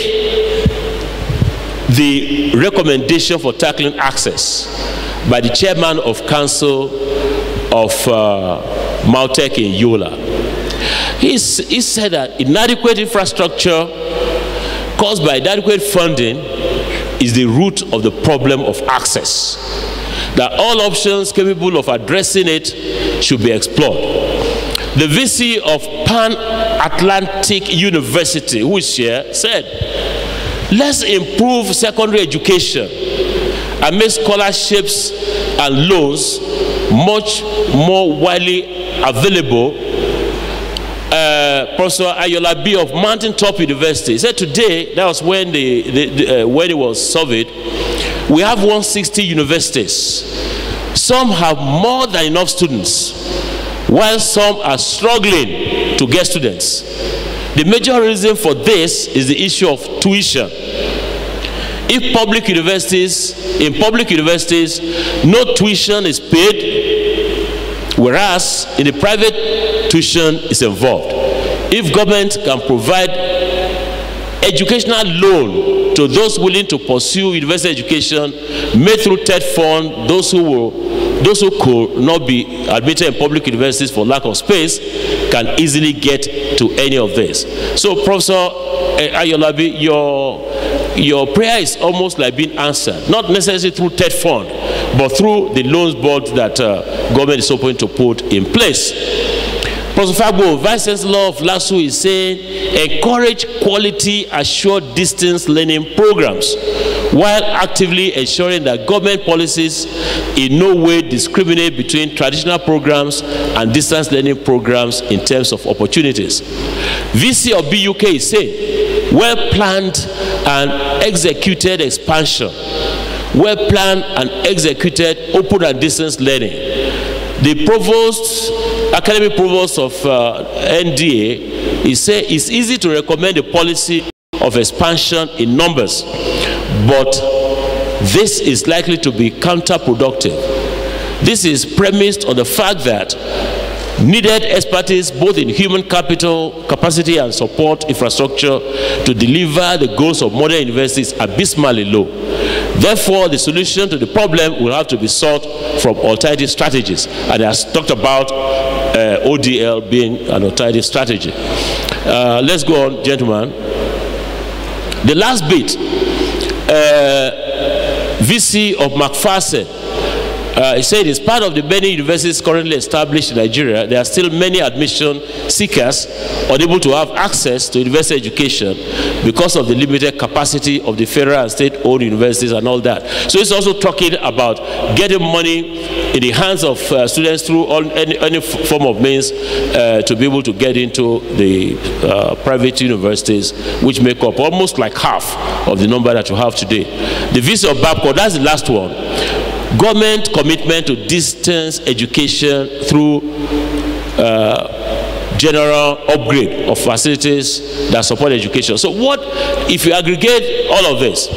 the recommendation for tackling access by the chairman of council of Maltech in Yola. He said that inadequate infrastructure caused by inadequate funding is the root of the problem of access. That all options capable of addressing it should be explored. The VC of Pan-Atlantic University, who is here, said, let's improve secondary education and make scholarships and loans much more widely available. Professor Ayola B of Mountaintop University said today, that was when when it was surveyed, we have 160 universities. Some have more than enough students, while some are struggling to get students. The major reason for this is the issue of tuition. In public universities, no tuition is paid, whereas in the private, tuition is involved. If government can provide educational loan to those willing to pursue university education, made through TED fund, those who could not be admitted in public universities for lack of space can easily get to any of this. So, Professor Ayolabi, your prayer is almost like being answered, not necessarily through TED fund, but through the loans board that government is hoping to put in place. Professor Fagbo, Vice Chancellor of LASU, is saying encourage quality assured distance learning programs while actively ensuring that government policies in no way discriminate between traditional programs and distance learning programs in terms of opportunities. VC of BUK is saying well-planned and executed expansion, well-planned and executed open and distance learning. The provost, academic provost of NDA, he said it's easy to recommend a policy of expansion in numbers, but this is likely to be counterproductive. This is premised on the fact that needed expertise both in human capital, capacity and support infrastructure to deliver the goals of modern universities are abysmally low. Therefore, the solution to the problem will have to be sought from alternative strategies, and I talked about ODL being an alternative strategy. Let's go on, gentlemen. The last bit, VC of McPherson, he said it's part of the many universities currently established in Nigeria. There are still many admission seekers unable to have access to university education because of the limited capacity of the federal and state-owned universities and all that. So it's also talking about getting money in the hands of students through any form of means to be able to get into the private universities, which make up almost like half of the number that you have today. The VC of Babcock, that's the last one. Government commitment to distance education through general upgrade of facilities that support education. So what, if you aggregate all of this,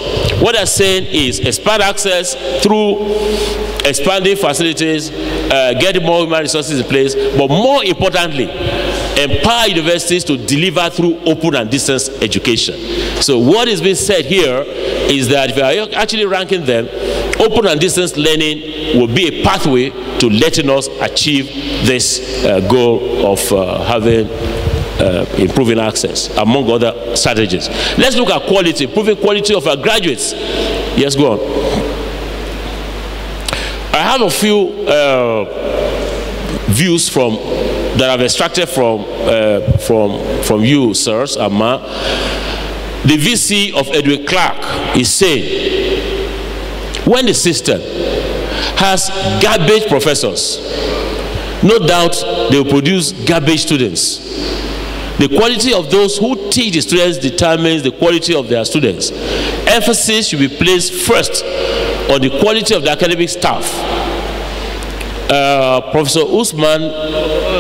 what I'm saying is expand access through expanding facilities, getting more human resources in place, but more importantly, empower universities to deliver through open and distance education. So what is being said here is that if you are actually ranking them, open and distance learning will be a pathway to letting us achieve this goal of having improving access, among other strategies. Let's look at quality, improving quality of our graduates. Yes, go on. I have a few views that I've extracted from you, sirs, Amma. The VC of Edwin Clark is saying, when the system has garbage professors, no doubt they will produce garbage students. The quality of those who teach the students determines the quality of their students. Emphasis should be placed first on the quality of the academic staff. Professor Usman,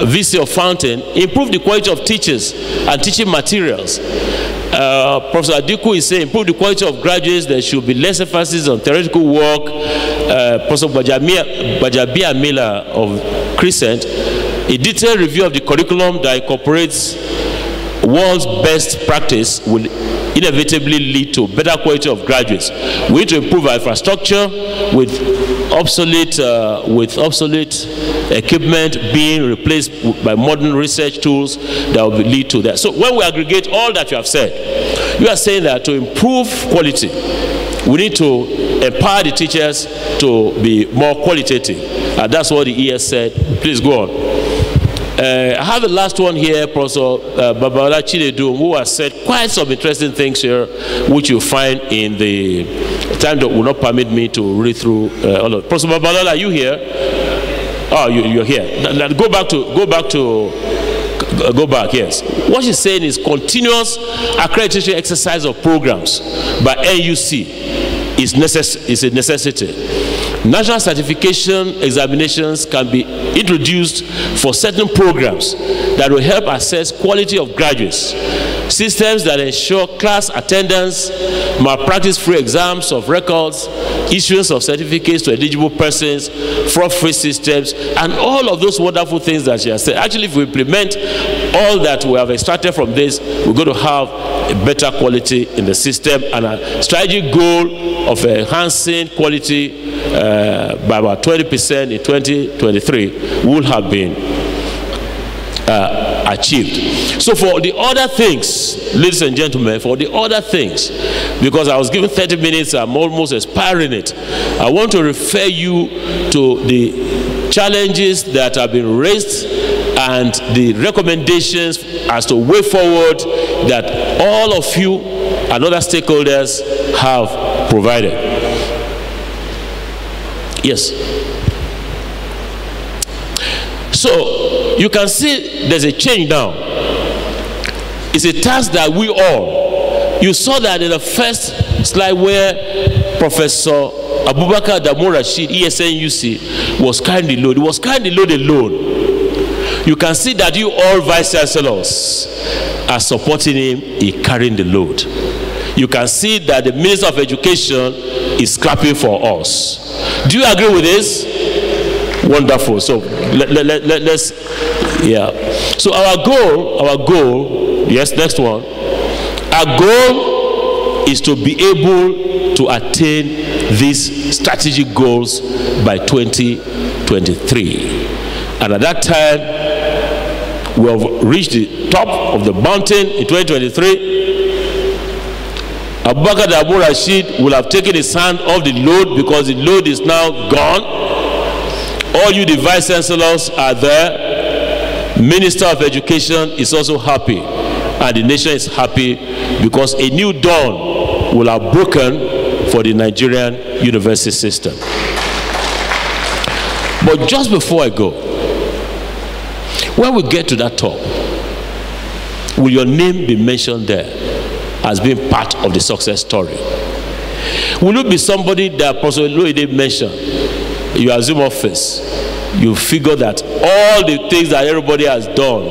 VC of Fountain, improved the quality of teachers and teaching materials. Professor Adiku is saying, improve the quality of graduates. There should be less emphasis on theoretical work. Professor Bajabia Miller of Crescent, a detailed review of the curriculum that incorporates world's best practice will inevitably lead to better quality of graduates. We need to improve our infrastructure with obsolete equipment being replaced by modern research tools that will lead to that. So when we aggregate all that you have said, you are saying that to improve quality, we need to empower the teachers to be more qualitative. That's what the ES said. Please go on. I have the last one here, Professor Babala Chinedu, who has said quite some interesting things here, which you find in the time that will not permit me to read through all of it. Professor Babala, are you here? Oh, you're here. Now, go back, yes. What she's saying is continuous accreditation exercise of programs by NUC is a necessity. National certification examinations can be introduced for certain programs that will help assess quality of graduates. Systems that ensure class attendance, malpractice-free exams of records, issuance of certificates to eligible persons, fraud-free systems, and all of those wonderful things that she has said. Actually, if we implement all that we have extracted from this, we're going to have a better quality in the system, and a strategic goal of enhancing quality by about 20% in 2023 will have been achieved. So for the other things, ladies and gentlemen, for the other things, because I was given 30 minutes, I'm almost expiring it, I want to refer you to the challenges that have been raised and the recommendations as to way forward that all of you and other stakeholders have provided. Yes. So you can see there's a change now. It's a task that we all, you saw that in the first slide where Professor Abubakar Adamu Rashid, ESNUC, was carrying the load. He was carrying the load alone. You can see that you all vice chancellors are supporting him in carrying the load. You can see that the Minister of Education is clapping for us. Do you agree with this? Wonderful. So let's, yeah. So our goal, yes, next one. Our goal is to be able to attain these strategic goals by 2023. And at that time, we have reached the top of the mountain in 2023. Abubakar Adamu Rashid will have taken his hand off the load because the load is now gone. All you the vice chancellors are there. Minister of Education is also happy, and the nation is happy because a new dawn will have broken for the Nigerian university system. But just before I go, when we get to that top, will your name be mentioned there as being part of the success story? Will you be somebody that Professor Loide mentioned? You assume office, you figure that all the things that everybody has done